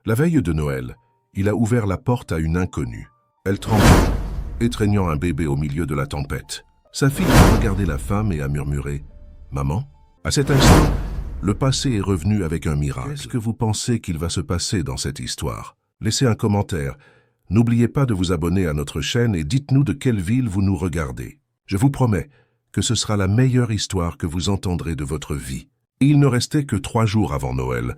La veille de Noël, il a ouvert la porte à une inconnue. Elle tremblait, étreignant un bébé au milieu de la tempête. Sa fille a regardé la femme et a murmuré « Maman ?» À cet instant, le passé est revenu avec un miracle. Qu'est-ce que vous pensez qu'il va se passer dans cette histoire? Laissez un commentaire. N'oubliez pas de vous abonner à notre chaîne et dites-nous de quelle ville vous nous regardez. Je vous promets que ce sera la meilleure histoire que vous entendrez de votre vie. Il ne restait que 3 jours avant Noël,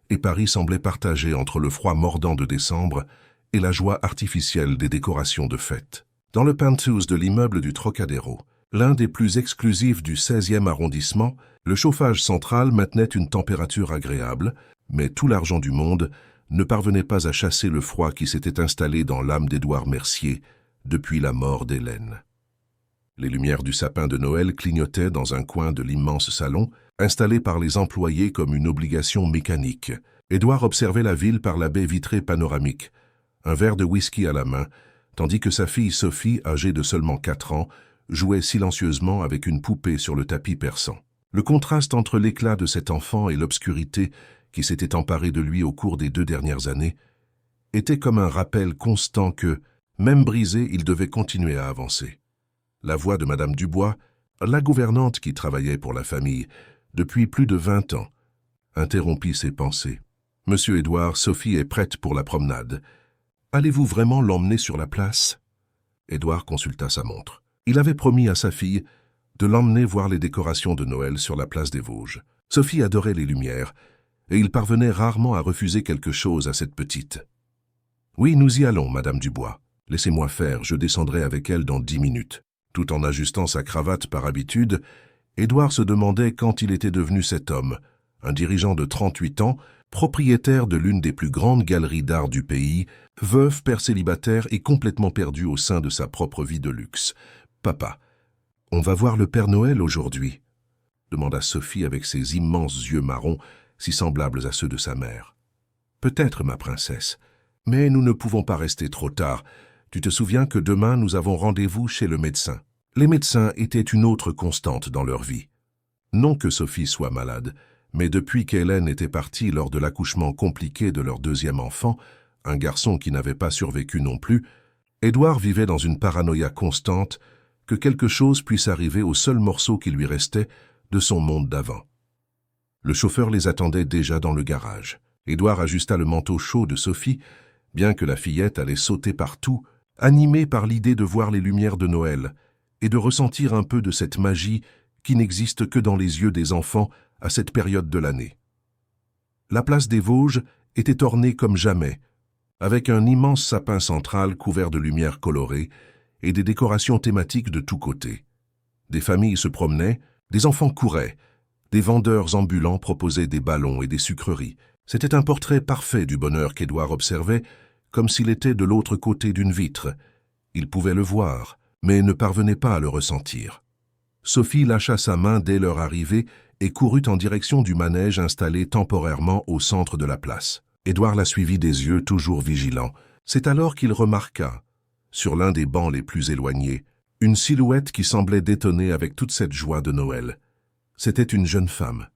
et Paris semblait partagé entre le froid mordant de décembre et la joie artificielle des décorations de fête. Dans le penthouse de l'immeuble du Trocadéro, l'un des plus exclusifs du 16e arrondissement, le chauffage central maintenait une température agréable, mais tout l'argent du monde ne parvenait pas à chasser le froid qui s'était installé dans l'âme d'Édouard Mercier depuis la mort d'Hélène. Les lumières du sapin de Noël clignotaient dans un coin de l'immense salon, installé par les employés comme une obligation mécanique. Édouard observait la ville par la baie vitrée panoramique, un verre de whisky à la main, tandis que sa fille Sophie, âgée de seulement 4 ans, jouait silencieusement avec une poupée sur le tapis persan. Le contraste entre l'éclat de cet enfant et l'obscurité qui s'était emparée de lui au cours des 2 dernières années était comme un rappel constant que, même brisé, il devait continuer à avancer. La voix de Madame Dubois, la gouvernante qui travaillait pour la famille depuis plus de 20 ans, interrompit ses pensées. « Monsieur Édouard, Sophie est prête pour la promenade. Allez-vous vraiment l'emmener sur la place ?» Édouard consulta sa montre. Il avait promis à sa fille de l'emmener voir les décorations de Noël sur la place des Vosges. Sophie adorait les lumières, et il parvenait rarement à refuser quelque chose à cette petite. « Oui, nous y allons, Madame Dubois. Laissez-moi faire, je descendrai avec elle dans 10 minutes. » Tout en ajustant sa cravate par habitude, Édouard se demandait quand il était devenu cet homme, un dirigeant de 38 ans, propriétaire de l'une des plus grandes galeries d'art du pays, veuf, père célibataire et complètement perdu au sein de sa propre vie de luxe. « Papa, on va voir le Père Noël aujourd'hui ?» demanda Sophie avec ses immenses yeux marrons, si semblables à ceux de sa mère. « Peut-être, ma princesse, mais nous ne pouvons pas rester trop tard. Tu te souviens que demain nous avons rendez-vous chez le médecin. » Les médecins étaient une autre constante dans leur vie. Non que Sophie soit malade, mais depuis qu'Hélène était partie lors de l'accouchement compliqué de leur 2e enfant, un garçon qui n'avait pas survécu non plus, Édouard vivait dans une paranoïa constante que quelque chose puisse arriver au seul morceau qui lui restait de son monde d'avant. Le chauffeur les attendait déjà dans le garage. Édouard ajusta le manteau chaud de Sophie, bien que la fillette allait sauter partout, animée par l'idée de voir les lumières de Noël et de ressentir un peu de cette magie qui n'existe que dans les yeux des enfants à cette période de l'année. La place des Vosges était ornée comme jamais, avec un immense sapin central couvert de lumières colorées et des décorations thématiques de tous côtés. Des familles se promenaient, des enfants couraient, des vendeurs ambulants proposaient des ballons et des sucreries. C'était un portrait parfait du bonheur qu'Édouard observait, comme s'il était de l'autre côté d'une vitre. Il pouvait le voir, mais ne parvenait pas à le ressentir. Sophie lâcha sa main dès leur arrivée et courut en direction du manège installé temporairement au centre de la place. Édouard la suivit des yeux toujours vigilants. C'est alors qu'il remarqua, sur l'un des bancs les plus éloignés, une silhouette qui semblait détonner avec toute cette joie de Noël. C'était une jeune femme,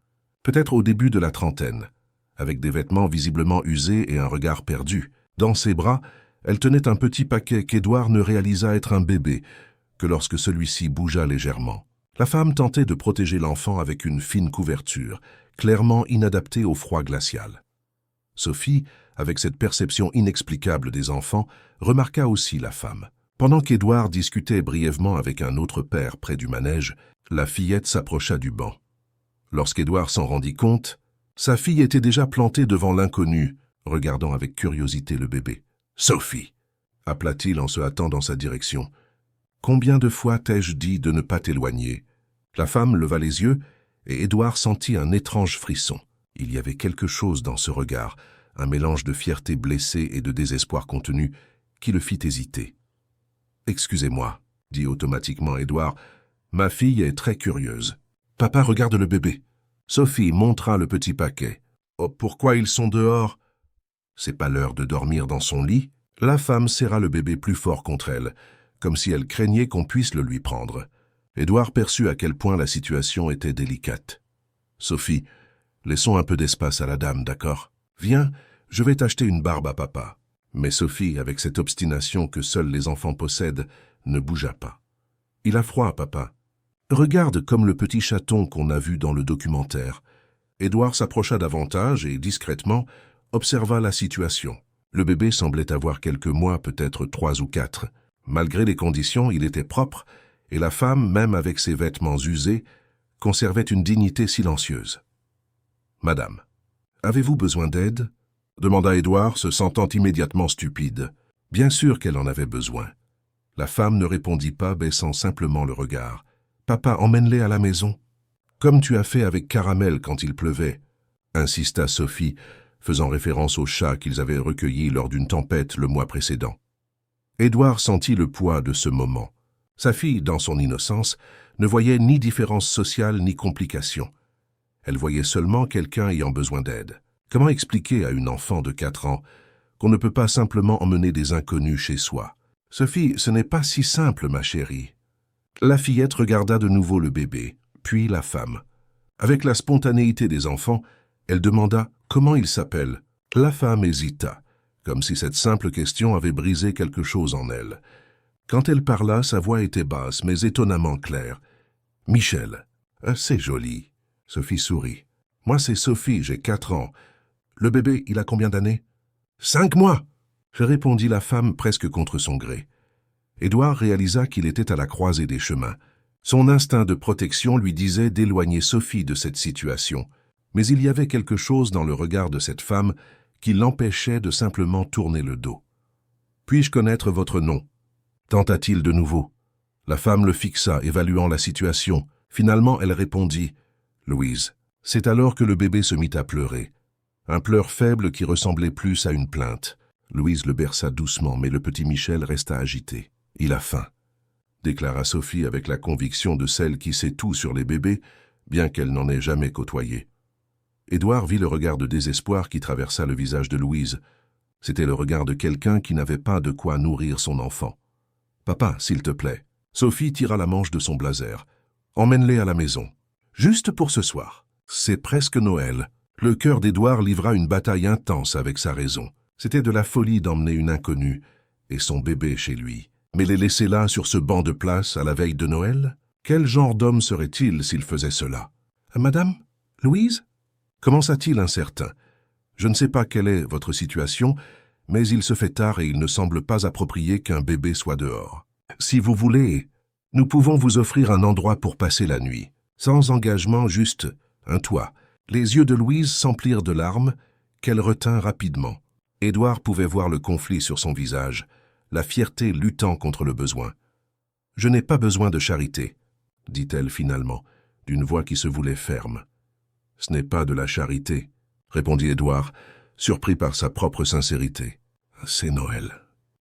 peut-être au début de la trentaine, avec des vêtements visiblement usés et un regard perdu. Dans ses bras, elle tenait un petit paquet qu'Édouard ne réalisa être un bébé que lorsque celui-ci bougea légèrement. La femme tentait de protéger l'enfant avec une fine couverture, clairement inadaptée au froid glacial. Sophie, avec cette perception inexplicable des enfants, remarqua aussi la femme. Pendant qu'Édouard discutait brièvement avec un autre père près du manège, la fillette s'approcha du banc. Lorsqu'Édouard s'en rendit compte, sa fille était déjà plantée devant l'inconnu, regardant avec curiosité le bébé. « Sophie !» appela-t-il en se hâtant dans sa direction. « Combien de fois t'ai-je dit de ne pas t'éloigner ?» La femme leva les yeux et Édouard sentit un étrange frisson. Il y avait quelque chose dans ce regard, un mélange de fierté blessée et de désespoir contenu, qui le fit hésiter. « Excusez-moi, » dit automatiquement Édouard, « ma fille est très curieuse. »« Papa, regarde le bébé. » Sophie montra le petit paquet. « Oh, pourquoi ils sont dehors ?»« C'est pas l'heure de dormir dans son lit ?» La femme serra le bébé plus fort contre elle, comme si elle craignait qu'on puisse le lui prendre. Édouard perçut à quel point la situation était délicate. « Sophie, laissons un peu d'espace à la dame, d'accord ? Viens, « Je vais t'acheter une barbe à papa. » Mais Sophie, avec cette obstination que seuls les enfants possèdent, ne bougea pas. « Il a froid, papa. »« Regarde comme le petit chaton qu'on a vu dans le documentaire. » Édouard s'approcha davantage et, discrètement, observa la situation. Le bébé semblait avoir quelques mois, peut-être 3 ou 4. Malgré les conditions, il était propre, et la femme, même avec ses vêtements usés, conservait une dignité silencieuse. « Madame, avez-vous besoin d'aide » demanda Édouard, se sentant immédiatement stupide. Bien sûr qu'elle en avait besoin. La femme ne répondit pas, baissant simplement le regard. « Papa, emmène-les à la maison. »« Comme tu as fait avec Caramel quand il pleuvait » insista Sophie, faisant référence aux chats qu'ils avaient recueillis lors d'une tempête le mois précédent. Édouard sentit le poids de ce moment. Sa fille, dans son innocence, ne voyait ni différence sociale ni complication. Elle voyait seulement quelqu'un ayant besoin d'aide. Comment expliquer à une enfant de 4 ans qu'on ne peut pas simplement emmener des inconnus chez soi? « Sophie, ce n'est pas si simple, ma chérie. » La fillette regarda de nouveau le bébé, puis la femme. Avec la spontanéité des enfants, elle demanda « Comment il s'appelle ?» La femme hésita, comme si cette simple question avait brisé quelque chose en elle. Quand elle parla, sa voix était basse, mais étonnamment claire. « Michel. »« C'est joli. » Sophie sourit. « Moi, c'est Sophie, j'ai 4 ans. Le bébé, il a combien d'années ?»« 5 mois !» répondit la femme presque contre son gré. Édouard réalisa qu'il était à la croisée des chemins. Son instinct de protection lui disait d'éloigner Sophie de cette situation, mais il y avait quelque chose dans le regard de cette femme qui l'empêchait de simplement tourner le dos. « Puis-je connaître votre nom ?» tenta-t-il de nouveau. La femme le fixa, évaluant la situation. Finalement, elle répondit « Louise ». C'est alors que le bébé se mit à pleurer. Un pleur faible qui ressemblait plus à une plainte. Louise le berça doucement, mais le petit Michel resta agité. « Il a faim », déclara Sophie avec la conviction de celle qui sait tout sur les bébés, bien qu'elle n'en ait jamais côtoyé. Édouard vit le regard de désespoir qui traversa le visage de Louise. C'était le regard de quelqu'un qui n'avait pas de quoi nourrir son enfant. « Papa, s'il te plaît. » Sophie tira la manche de son blazer. « Emmène-les à la maison. Juste pour ce soir. C'est presque Noël. » Le cœur d'Édouard livra une bataille intense avec sa raison. C'était de la folie d'emmener une inconnue et son bébé chez lui. Mais les laisser là, sur ce banc de place, à la veille de Noël? Quel genre d'homme serait-il s'il faisait cela? « Madame? Louise ?» commença-t-il incertain. « Je ne sais pas quelle est votre situation, mais il se fait tard et il ne semble pas approprié qu'un bébé soit dehors. Si vous voulez, nous pouvons vous offrir un endroit pour passer la nuit. Sans engagement, juste un toit. » Les yeux de Louise s'emplirent de larmes, qu'elle retint rapidement. Édouard pouvait voir le conflit sur son visage, la fierté luttant contre le besoin. « Je n'ai pas besoin de charité, » dit-elle finalement, d'une voix qui se voulait ferme. « Ce n'est pas de la charité, » répondit Édouard, surpris par sa propre sincérité. « C'est Noël. »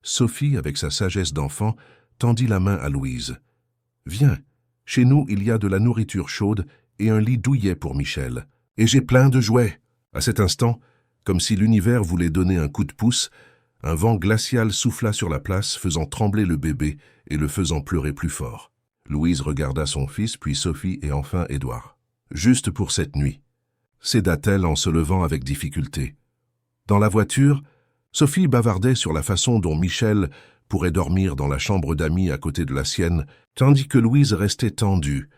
Sophie, avec sa sagesse d'enfant, tendit la main à Louise. « Viens, chez nous il y a de la nourriture chaude et un lit douillet pour Michel. Et j'ai plein de jouets. » À cet instant, comme si l'univers voulait donner un coup de pouce, un vent glacial souffla sur la place, faisant trembler le bébé et le faisant pleurer plus fort. Louise regarda son fils, puis Sophie et enfin Édouard. « Juste pour cette nuit, » céda-t-elle en se levant avec difficulté. Dans la voiture, Sophie bavardait sur la façon dont Michel pourrait dormir dans la chambre d'amis à côté de la sienne, tandis que Louise restait tendue,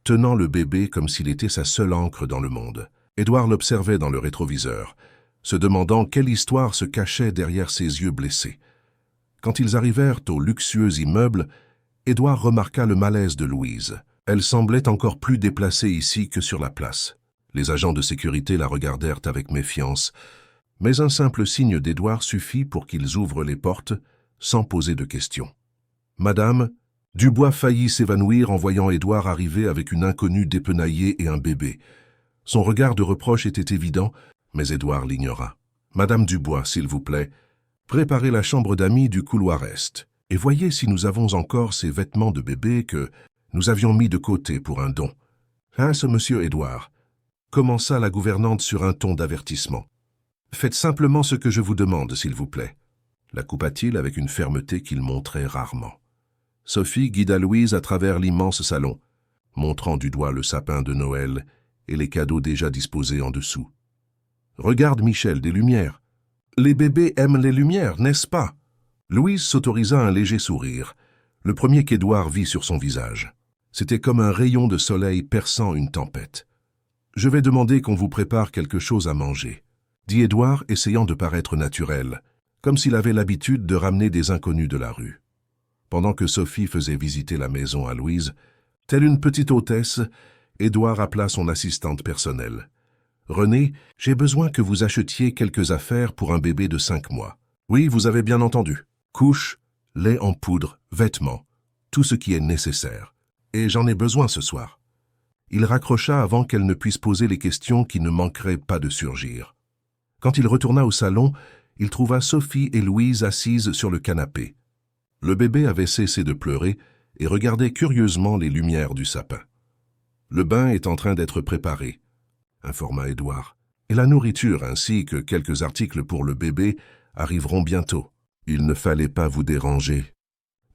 tenant le bébé comme s'il était sa seule ancre dans le monde. Édouard l'observait dans le rétroviseur, se demandant quelle histoire se cachait derrière ses yeux blessés. Quand ils arrivèrent au luxueux immeuble, Édouard remarqua le malaise de Louise. Elle semblait encore plus déplacée ici que sur la place. Les agents de sécurité la regardèrent avec méfiance, mais un simple signe d'Édouard suffit pour qu'ils ouvrent les portes, sans poser de questions. « Madame » Dubois faillit s'évanouir en voyant Édouard arriver avec une inconnue dépenaillée et un bébé. Son regard de reproche était évident, mais Édouard l'ignora. « Madame Dubois, s'il vous plaît, préparez la chambre d'amis du couloir est, et voyez si nous avons encore ces vêtements de bébé que nous avions mis de côté pour un don. »« Hein, ce monsieur Édouard » commença la gouvernante sur un ton d'avertissement. « Faites simplement ce que je vous demande, s'il vous plaît. » la coupa-t-il avec une fermeté qu'il montrait rarement. Sophie guida Louise à travers l'immense salon, montrant du doigt le sapin de Noël et les cadeaux déjà disposés en dessous. « Regarde, Michel, des lumières. Les bébés aiment les lumières, n'est-ce pas? Louise s'autorisa un léger sourire, le premier qu'Édouard vit sur son visage. C'était comme un rayon de soleil perçant une tempête. « Je vais demander qu'on vous prépare quelque chose à manger », dit Édouard, essayant de paraître naturel, comme s'il avait l'habitude de ramener des inconnus de la rue. Pendant que Sophie faisait visiter la maison à Louise, telle une petite hôtesse, Édouard appela son assistante personnelle. « René, j'ai besoin que vous achetiez quelques affaires pour un bébé de 5 mois. »« Oui, vous avez bien entendu. Couche, lait en poudre, vêtements, tout ce qui est nécessaire. Et j'en ai besoin ce soir. » Il raccrocha avant qu'elle ne puisse poser les questions qui ne manqueraient pas de surgir. Quand il retourna au salon, il trouva Sophie et Louise assises sur le canapé. Le bébé avait cessé de pleurer et regardait curieusement les lumières du sapin. « Le bain est en train d'être préparé, » informa Édouard, « et la nourriture ainsi que quelques articles pour le bébé arriveront bientôt. »« Il ne fallait pas vous déranger, »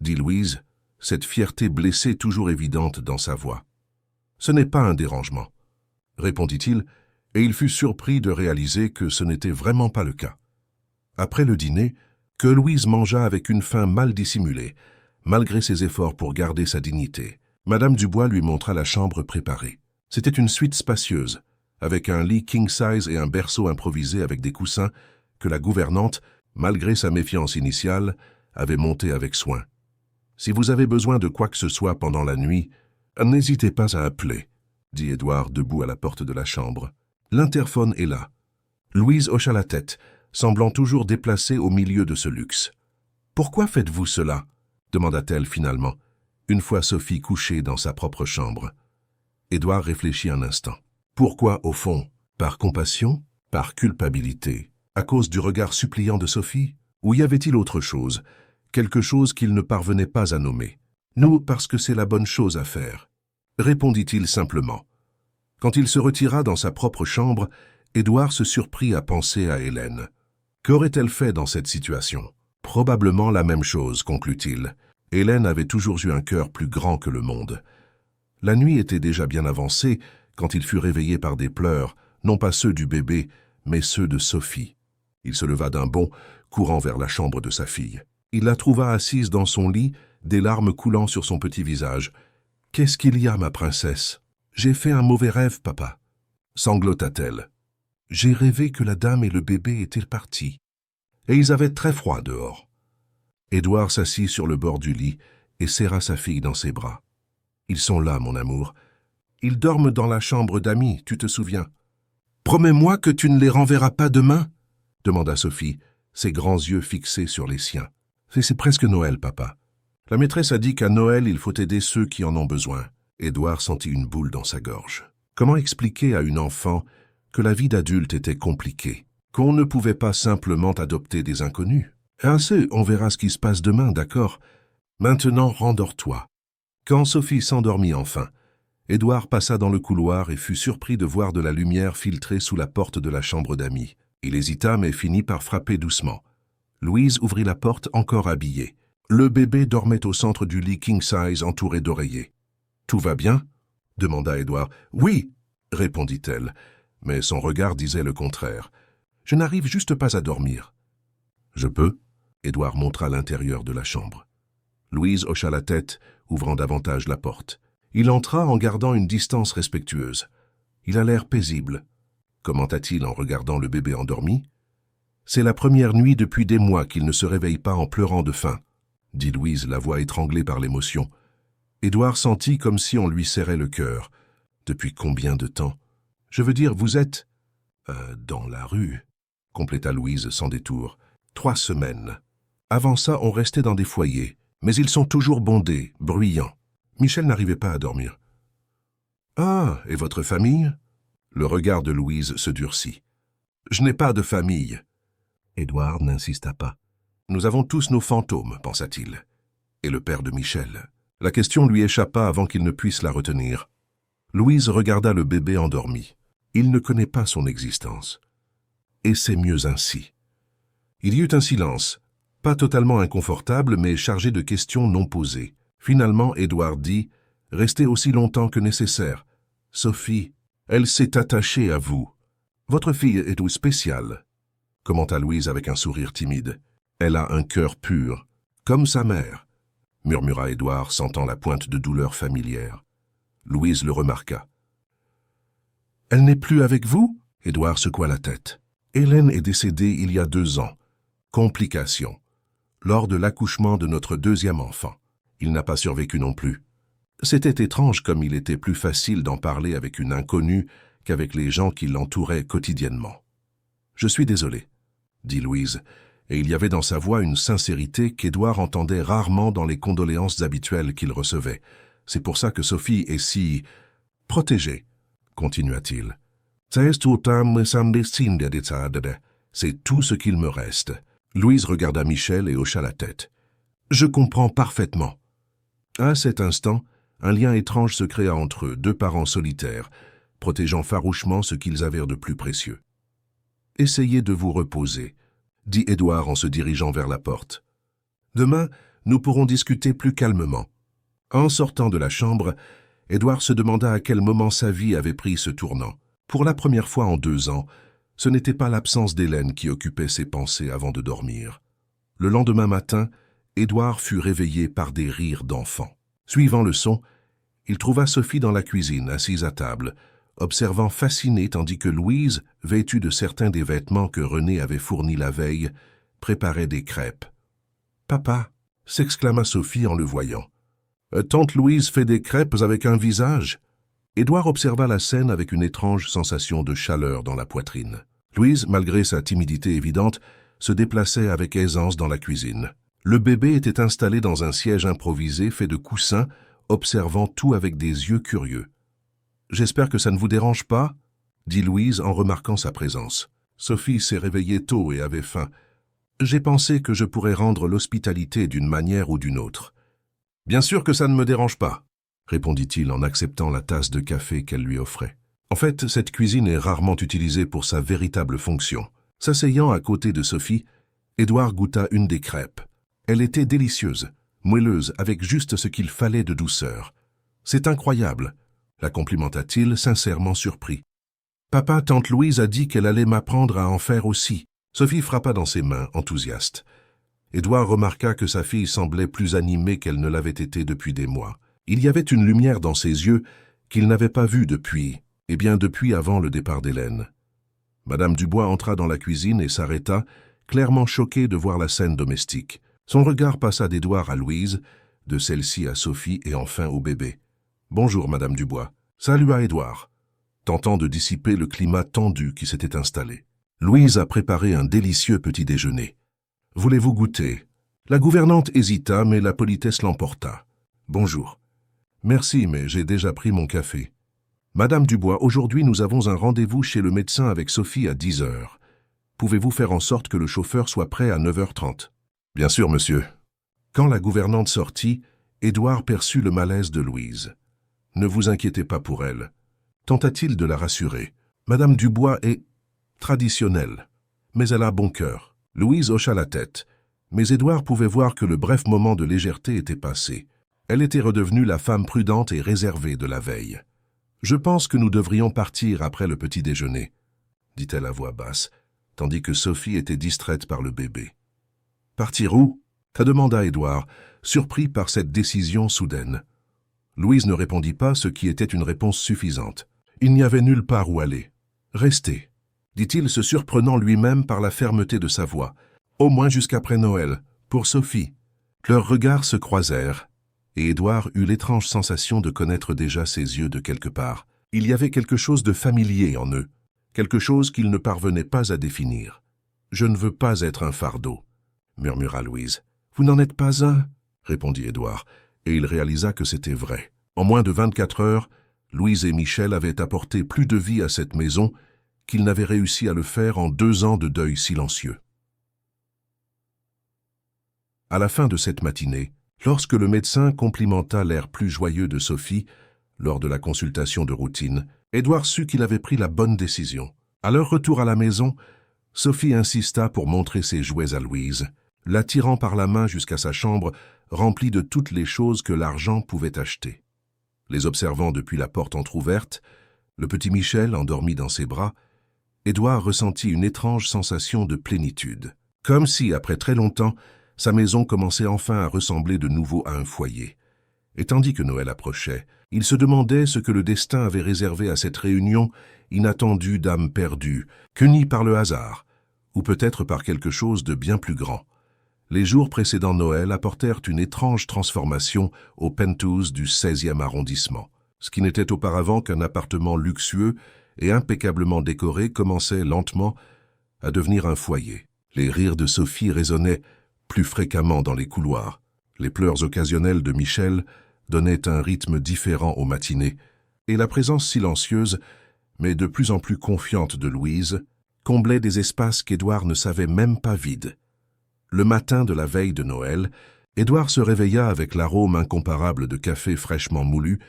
dit Louise, cette fierté blessée toujours évidente dans sa voix. « Ce n'est pas un dérangement, » répondit-il, et il fut surpris de réaliser que ce n'était vraiment pas le cas. Après le dîner, que Louise mangea avec une faim mal dissimulée, malgré ses efforts pour garder sa dignité, Madame Dubois lui montra la chambre préparée. C'était une suite spacieuse, avec un lit king-size et un berceau improvisé avec des coussins que la gouvernante, malgré sa méfiance initiale, avait monté avec soin. « Si vous avez besoin de quoi que ce soit pendant la nuit, n'hésitez pas à appeler, » dit Édouard debout à la porte de la chambre. « L'interphone est là. » Louise hocha la tête, semblant toujours déplacée au milieu de ce luxe. « Pourquoi faites-vous cela ?» demanda-t-elle finalement, une fois Sophie couchée dans sa propre chambre. Édouard réfléchit un instant. Pourquoi, au fond? Par compassion? Par culpabilité? À cause du regard suppliant de Sophie? Ou y avait-il autre chose? Quelque chose qu'il ne parvenait pas à nommer? Nous, parce que c'est la bonne chose à faire, répondit-il simplement. Quand il se retira dans sa propre chambre, Édouard se surprit à penser à Hélène. Qu'aurait-elle fait dans cette situation? Probablement la même chose, conclut-il. Hélène avait toujours eu un cœur plus grand que le monde. La nuit était déjà bien avancée quand il fut réveillé par des pleurs, non pas ceux du bébé, mais ceux de Sophie. Il se leva d'un bond, courant vers la chambre de sa fille. Il la trouva assise dans son lit, des larmes coulant sur son petit visage. « Qu'est-ce qu'il y a, ma princesse? J'ai fait un mauvais rêve, papa, » sanglota-t-elle. « J'ai rêvé que la dame et le bébé étaient partis, et ils avaient très froid dehors. » Édouard s'assit sur le bord du lit et serra sa fille dans ses bras. « Ils sont là, mon amour. Ils dorment dans la chambre d'amis, tu te souviens. »« Promets-moi que tu ne les renverras pas demain ?» demanda Sophie, ses grands yeux fixés sur les siens. « C'est presque Noël, papa. La maîtresse a dit qu'à Noël, il faut aider ceux qui en ont besoin. » Édouard sentit une boule dans sa gorge. Comment expliquer à une enfant que la vie d'adulte était compliquée, qu'on ne pouvait pas simplement adopter des inconnus? Assez, on verra ce qui se passe demain, d'accord? Maintenant, rendors-toi. Quand Sophie s'endormit enfin, Édouard passa dans le couloir et fut surpris de voir de la lumière filtrer sous la porte de la chambre d'amis. Il hésita mais finit par frapper doucement. Louise ouvrit la porte encore habillée. Le bébé dormait au centre du lit king-size entouré d'oreillers. « Tout va bien ?» demanda Édouard. « Oui !» répondit-elle, mais son regard disait le contraire. « Je n'arrive juste pas à dormir. »« Je peux ?» Édouard montra l'intérieur de la chambre. Louise hocha la tête, ouvrant davantage la porte. Il entra en gardant une distance respectueuse. Il a l'air paisible, commenta-t-il en regardant le bébé endormi. C'est la première nuit depuis des mois qu'il ne se réveille pas en pleurant de faim, dit Louise, la voix étranglée par l'émotion. Édouard sentit comme si on lui serrait le cœur. Depuis combien de temps? Je veux dire, vous êtes... dans la rue, compléta Louise sans détour. 3 semaines. Avant ça, on restait dans des foyers, mais ils sont toujours bondés, bruyants. Michel n'arrivait pas à dormir. « Ah, et votre famille ?» Le regard de Louise se durcit. « Je n'ai pas de famille. » Édouard n'insista pas. « Nous avons tous nos fantômes, pensa-t-il. Et le père de Michel. » La question lui échappa avant qu'il ne puisse la retenir. Louise regarda le bébé endormi. Il ne connaît pas son existence. Et c'est mieux ainsi. Il y eut un silence, pas totalement inconfortable, mais chargé de questions non posées. Finalement, Édouard dit « Restez aussi longtemps que nécessaire. Sophie, elle s'est attachée à vous. Votre fille est tout spéciale. » commenta Louise avec un sourire timide. « Elle a un cœur pur, comme sa mère », murmura Édouard, sentant la pointe de douleur familière. Louise le remarqua. « Elle n'est plus avec vous ?» Édouard secoua la tête. « Hélène est décédée il y a 2 ans. Complication. Lors de l'accouchement de notre 2e enfant. Il n'a pas survécu non plus. C'était étrange comme il était plus facile d'en parler avec une inconnue qu'avec les gens qui l'entouraient quotidiennement. « Je suis désolé, » dit Louise, et il y avait dans sa voix une sincérité qu'Édouard entendait rarement dans les condoléances habituelles qu'il recevait. « C'est pour ça que Sophie est si... protégée, » continua-t-il. « C'est tout ce qu'il me reste. » Louise regarda Michel et hocha la tête. « Je comprends parfaitement. » À cet instant, un lien étrange se créa entre eux, 2 parents solitaires, protégeant farouchement ce qu'ils avaient de plus précieux. « Essayez de vous reposer, » dit Édouard en se dirigeant vers la porte. « Demain, nous pourrons discuter plus calmement. » En sortant de la chambre, Édouard se demanda à quel moment sa vie avait pris ce tournant. Pour la première fois en 2 ans, ce n'était pas l'absence d'Hélène qui occupait ses pensées avant de dormir. Le lendemain matin, Édouard fut réveillé par des rires d'enfants. Suivant le son, il trouva Sophie dans la cuisine, assise à table, observant fascinée tandis que Louise, vêtue de certains des vêtements que René avait fournis la veille, préparait des crêpes. « Papa !» s'exclama Sophie en le voyant. « Tante Louise fait des crêpes avec un visage ?» Édouard observa la scène avec une étrange sensation de chaleur dans la poitrine. Louise, malgré sa timidité évidente, se déplaçait avec aisance dans la cuisine. Le bébé était installé dans un siège improvisé fait de coussins, observant tout avec des yeux curieux. « J'espère que ça ne vous dérange pas ?» dit Louise en remarquant sa présence. Sophie s'est réveillée tôt et avait faim. « J'ai pensé que je pourrais rendre l'hospitalité d'une manière ou d'une autre. »« Bien sûr que ça ne me dérange pas », répondit-il en acceptant la tasse de café qu'elle lui offrait. En fait, cette cuisine est rarement utilisée pour sa véritable fonction. S'asseyant à côté de Sophie, Édouard goûta une des crêpes. Elle était délicieuse, moelleuse, avec juste ce qu'il fallait de douceur. « C'est incroyable », la complimenta-t-il, sincèrement surpris. « Papa, tante Louise a dit qu'elle allait m'apprendre à en faire aussi. » Sophie frappa dans ses mains, enthousiaste. Édouard remarqua que sa fille semblait plus animée qu'elle ne l'avait été depuis des mois. Il y avait une lumière dans ses yeux qu'il n'avait pas vue depuis avant le départ d'Hélène. Madame Dubois entra dans la cuisine et s'arrêta, clairement choquée de voir la scène domestique. Son regard passa d'Édouard à Louise, de celle-ci à Sophie et enfin au bébé. « Bonjour, Madame Dubois. » salua Édouard, tentant de dissiper le climat tendu qui s'était installé. Louise a préparé un délicieux petit déjeuner. « Voulez-vous goûter ?» La gouvernante hésita, mais la politesse l'emporta. « Bonjour. »« Merci, mais j'ai déjà pris mon café. »« Madame Dubois, aujourd'hui nous avons un rendez-vous chez le médecin avec Sophie à 10 heures. Pouvez-vous faire en sorte que le chauffeur soit prêt à 9h30 ?»« Bien sûr, monsieur. » Quand la gouvernante sortit, Édouard perçut le malaise de Louise. « Ne vous inquiétez pas pour elle. » Tenta-t-il de la rassurer. « Madame Dubois est traditionnelle, mais elle a bon cœur. » Louise hocha la tête, mais Édouard pouvait voir que le bref moment de légèreté était passé. Elle était redevenue la femme prudente et réservée de la veille. « Je pense que nous devrions partir après le petit déjeuner, » dit-elle à voix basse, tandis que Sophie était distraite par le bébé. « Partir où ?» demanda Édouard, surpris par cette décision soudaine. Louise ne répondit pas, ce qui était une réponse suffisante. Il n'y avait nulle part où aller. « Restez, » dit-il, se surprenant lui-même par la fermeté de sa voix. « Au moins jusqu'après Noël, pour Sophie. » Leurs regards se croisèrent, et Édouard eut l'étrange sensation de connaître déjà ses yeux de quelque part. Il y avait quelque chose de familier en eux, quelque chose qu'il ne parvenait pas à définir. « Je ne veux pas être un fardeau, » murmura Louise. « Vous n'en êtes pas un ?» répondit Édouard, et il réalisa que c'était vrai. En moins de 24 heures, Louise et Michel avaient apporté plus de vie à cette maison qu'ils n'avaient réussi à le faire en 2 ans de deuil silencieux. À la fin de cette matinée, lorsque le médecin complimenta l'air plus joyeux de Sophie, lors de la consultation de routine, Édouard sut qu'il avait pris la bonne décision. À leur retour à la maison, Sophie insista pour montrer ses jouets à Louise, l'attirant par la main jusqu'à sa chambre remplie de toutes les choses que l'argent pouvait acheter. Les observant depuis la porte entr'ouverte, le petit Michel, endormi dans ses bras, Édouard ressentit une étrange sensation de plénitude. Comme si, après très longtemps, sa maison commençait enfin à ressembler de nouveau à un foyer. Et tandis que Noël approchait, il se demandait ce que le destin avait réservé à cette réunion inattendue d'âmes perdues, qu'unies par le hasard, ou peut-être par quelque chose de bien plus grand. Les jours précédant Noël apportèrent une étrange transformation au penthouse du 16e arrondissement. Ce qui n'était auparavant qu'un appartement luxueux et impeccablement décoré commençait lentement à devenir un foyer. Les rires de Sophie résonnaient plus fréquemment dans les couloirs. Les pleurs occasionnelles de Michel donnaient un rythme différent aux matinées, et la présence silencieuse, mais de plus en plus confiante de Louise, comblait des espaces qu'Édouard ne savait même pas vides. Le matin de la veille de Noël, Édouard se réveilla avec l'arôme incomparable de café fraîchement moulu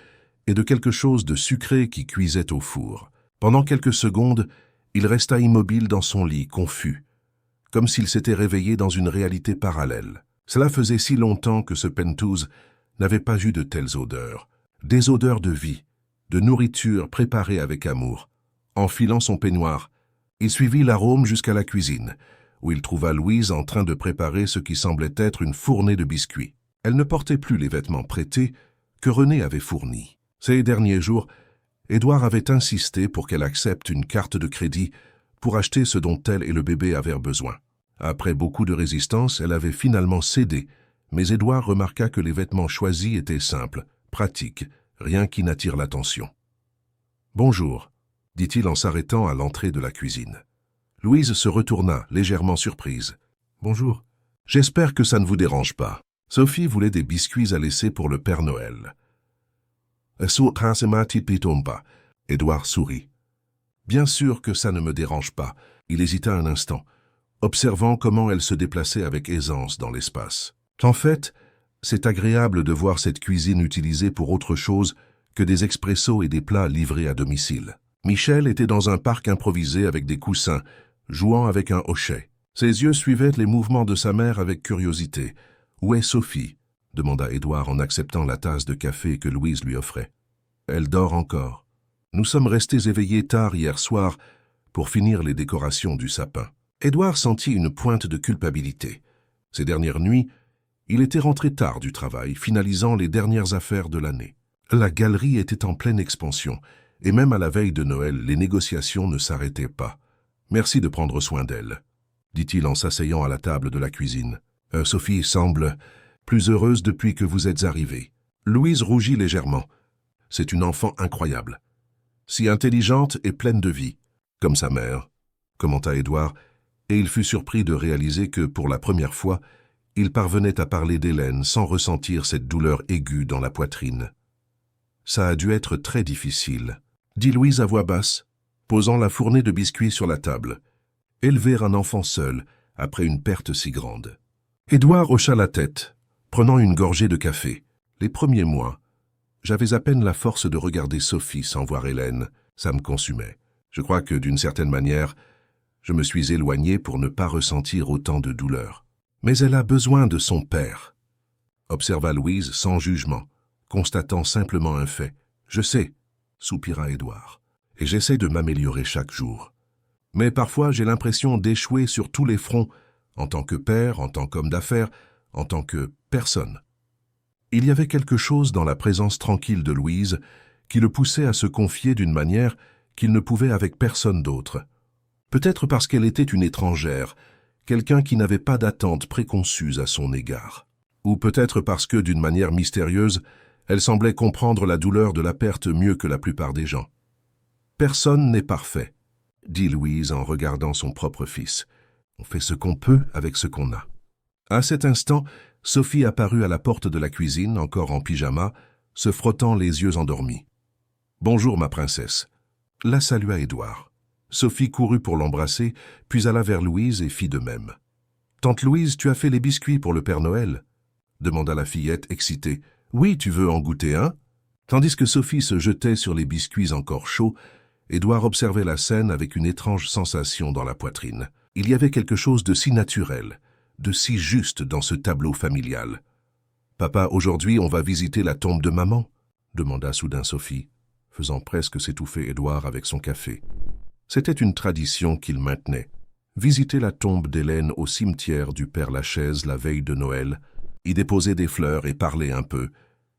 et de quelque chose de sucré qui cuisait au four. Pendant quelques secondes, il resta immobile dans son lit, confus, comme s'il s'était réveillé dans une réalité parallèle. Cela faisait si longtemps que ce penthouse n'avait pas eu de telles odeurs. Des odeurs de vie, de nourriture préparée avec amour. Enfilant son peignoir, il suivit l'arôme jusqu'à la cuisine, où il trouva Louise en train de préparer ce qui semblait être une fournée de biscuits. Elle ne portait plus les vêtements prêtés que René avait fournis. Ces derniers jours, Édouard avait insisté pour qu'elle accepte une carte de crédit pour acheter ce dont elle et le bébé avaient besoin. Après beaucoup de résistance, elle avait finalement cédé, mais Édouard remarqua que les vêtements choisis étaient simples, pratiques, rien qui n'attire l'attention. « Bonjour », dit-il en s'arrêtant à l'entrée de la cuisine. Louise se retourna, légèrement surprise. « Bonjour. J'espère que ça ne vous dérange pas. » Sophie voulait des biscuits à laisser pour le Père Noël. Édouard sourit. « Bien sûr que ça ne me dérange pas. » Il hésita un instant, observant comment elle se déplaçait avec aisance dans l'espace. En fait, c'est agréable de voir cette cuisine utilisée pour autre chose que des expressos et des plats livrés à domicile. Michel était dans un parc improvisé avec des coussins, jouant avec un hochet. Ses yeux suivaient les mouvements de sa mère avec curiosité. « Où est Sophie ?» demanda Édouard en acceptant la tasse de café que Louise lui offrait. « Elle dort encore. Nous sommes restés éveillés tard hier soir pour finir les décorations du sapin. » Édouard sentit une pointe de culpabilité. Ces dernières nuits, il était rentré tard du travail, finalisant les dernières affaires de l'année. La galerie était en pleine expansion, et même à la veille de Noël, les négociations ne s'arrêtaient pas. « Merci de prendre soin d'elle, » dit-il en s'asseyant à la table de la cuisine. « Sophie semble plus heureuse depuis que vous êtes arrivée. » Louise rougit légèrement. « C'est une enfant incroyable. Si intelligente et pleine de vie, comme sa mère, » commenta Édouard, et il fut surpris de réaliser que, pour la première fois, il parvenait à parler d'Hélène sans ressentir cette douleur aiguë dans la poitrine. « Ça a dû être très difficile, » dit Louise à voix basse, posant la fournée de biscuits sur la table. « Élever un enfant seul, après une perte si grande. » Édouard hocha la tête, prenant une gorgée de café. Les premiers mois, j'avais à peine la force de regarder Sophie sans voir Hélène. Ça me consumait. Je crois que, d'une certaine manière, je me suis éloigné pour ne pas ressentir autant de douleur. « Mais elle a besoin de son père, » observa Louise sans jugement, constatant simplement un fait. « Je sais, » soupira Édouard, « et j'essaie de m'améliorer chaque jour. Mais parfois j'ai l'impression d'échouer sur tous les fronts, en tant que père, en tant qu'homme d'affaires, en tant que personne. » Il y avait quelque chose dans la présence tranquille de Louise qui le poussait à se confier d'une manière qu'il ne pouvait avec personne d'autre. Peut-être parce qu'elle était une étrangère, quelqu'un qui n'avait pas d'attentes préconçues à son égard. Ou peut-être parce que, d'une manière mystérieuse, elle semblait comprendre la douleur de la perte mieux que la plupart des gens. « Personne n'est parfait, » dit Louise en regardant son propre fils. « On fait ce qu'on peut avec ce qu'on a. » À cet instant, Sophie apparut à la porte de la cuisine, encore en pyjama, se frottant les yeux endormis. « Bonjour, ma princesse. » La salua Édouard. Sophie courut pour l'embrasser, puis alla vers Louise et fit de même. « Tante Louise, tu as fait les biscuits pour le Père Noël ?» demanda la fillette, excitée. « Oui, tu veux en goûter un ?» Tandis que Sophie se jetait sur les biscuits encore chauds, Édouard observait la scène avec une étrange sensation dans la poitrine. Il y avait quelque chose de si naturel, de si juste dans ce tableau familial. « Papa, aujourd'hui, on va visiter la tombe de maman ?» demanda soudain Sophie, faisant presque s'étouffer Édouard avec son café. C'était une tradition qu'il maintenait. Visiter la tombe d'Hélène au cimetière du Père-Lachaise la veille de Noël, y déposer des fleurs et parler un peu,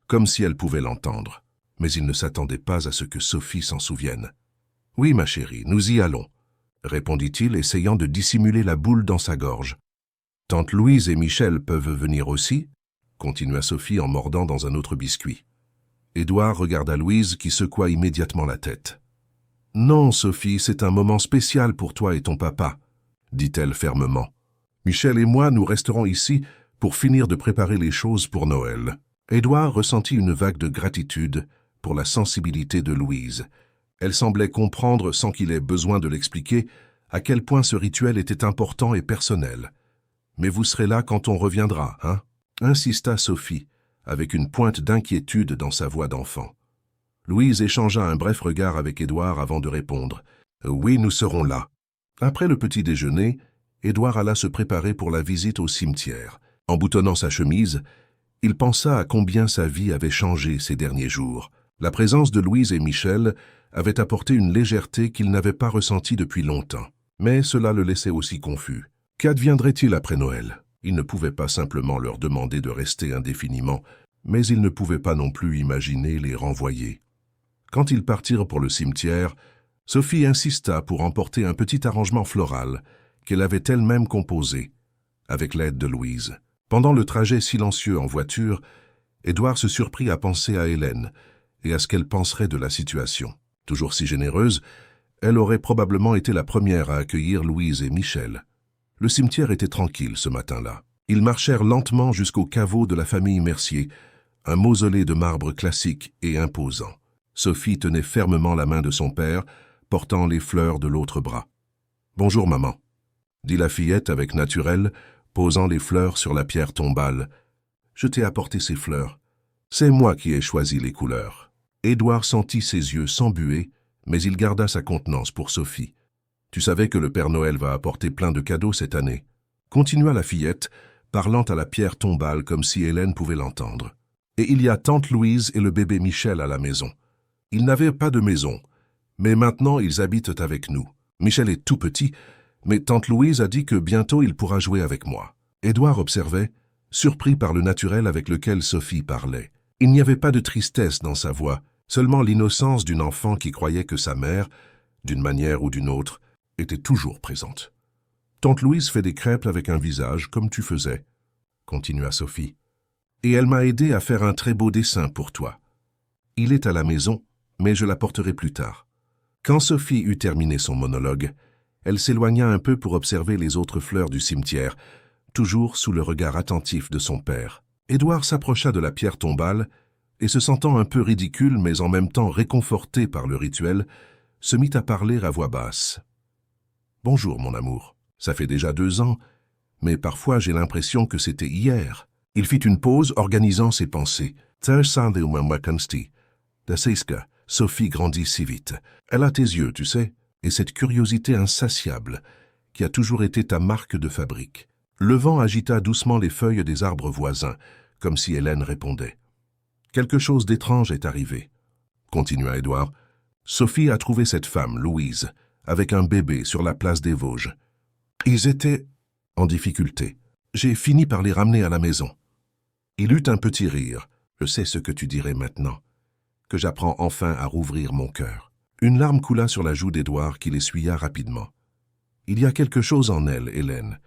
comme si elle pouvait l'entendre. Mais il ne s'attendait pas à ce que Sophie s'en souvienne. « Oui, ma chérie, nous y allons », répondit-il, essayant de dissimuler la boule dans sa gorge. « Tante Louise et Michel peuvent venir aussi ?» continua Sophie en mordant dans un autre biscuit. Édouard regarda Louise qui secoua immédiatement la tête. « Non, Sophie, c'est un moment spécial pour toi et ton papa, » dit-elle fermement. « Michel et moi, nous resterons ici pour finir de préparer les choses pour Noël. » Édouard ressentit une vague de gratitude pour la sensibilité de Louise. Elle semblait comprendre, sans qu'il ait besoin de l'expliquer, à quel point ce rituel était important et personnel. « Mais vous serez là quand on reviendra, hein ?» insista Sophie, avec une pointe d'inquiétude dans sa voix d'enfant. Louise échangea un bref regard avec Édouard avant de répondre. « Oui, nous serons là. » Après le petit déjeuner, Édouard alla se préparer pour la visite au cimetière. En boutonnant sa chemise, il pensa à combien sa vie avait changé ces derniers jours. La présence de Louise et Michel avait apporté une légèreté qu'il n'avait pas ressentie depuis longtemps. Mais cela le laissait aussi confus. Qu'adviendrait-il après Noël? Il ne pouvait pas simplement leur demander de rester indéfiniment, mais il ne pouvait pas non plus imaginer les renvoyer. Quand ils partirent pour le cimetière, Sophie insista pour emporter un petit arrangement floral qu'elle avait elle-même composé, avec l'aide de Louise. Pendant le trajet silencieux en voiture, Édouard se surprit à penser à Hélène et à ce qu'elle penserait de la situation. Toujours si généreuse, elle aurait probablement été la première à accueillir Louise et Michel. Le cimetière était tranquille ce matin-là. Ils marchèrent lentement jusqu'au caveau de la famille Mercier, un mausolée de marbre classique et imposant. Sophie tenait fermement la main de son père, portant les fleurs de l'autre bras. « Bonjour, maman », dit la fillette avec naturel, posant les fleurs sur la pierre tombale. « Je t'ai apporté ces fleurs. C'est moi qui ai choisi les couleurs. » Édouard sentit ses yeux s'embuer, mais il garda sa contenance pour Sophie. « Tu savais que le Père Noël va apporter plein de cadeaux cette année ?» continua la fillette, parlant à la pierre tombale comme si Hélène pouvait l'entendre. « Et il y a tante Louise et le bébé Michel à la maison. Ils n'avaient pas de maison, mais maintenant ils habitent avec nous. Michel est tout petit, mais tante Louise a dit que bientôt il pourra jouer avec moi. » Édouard observait, surpris par le naturel avec lequel Sophie parlait. Il n'y avait pas de tristesse dans sa voix, seulement l'innocence d'une enfant qui croyait que sa mère, d'une manière ou d'une autre, était toujours présente. « Tante Louise fait des crêpes avec un visage, comme tu faisais, » continua Sophie. « Et elle m'a aidé à faire un très beau dessin pour toi. Il est à la maison, mais je l'apporterai plus tard. » Quand Sophie eut terminé son monologue, elle s'éloigna un peu pour observer les autres fleurs du cimetière, toujours sous le regard attentif de son père. Édouard s'approcha de la pierre tombale et, se sentant un peu ridicule mais en même temps réconforté par le rituel, se mit à parler à voix basse. « Bonjour, mon amour. Ça fait déjà 2 ans, mais parfois j'ai l'impression que c'était hier. » Il fit une pause, organisant ses pensées. Sophie grandit si vite. Elle a tes yeux, tu sais, et cette curiosité insatiable qui a toujours été ta marque de fabrique. Le vent agita doucement les feuilles des arbres voisins, comme si Hélène répondait. « Quelque chose d'étrange est arrivé, » continua Édouard. « Sophie a trouvé cette femme, Louise, avec un bébé sur la place des Vosges. Ils étaient en difficulté. J'ai fini par les ramener à la maison. » Il eut un petit rire. « Je sais ce que tu dirais maintenant, que j'apprends enfin à rouvrir mon cœur. » Une larme coula sur la joue d'Édouard qui l'essuya rapidement. « Il y a quelque chose en elle, Hélène,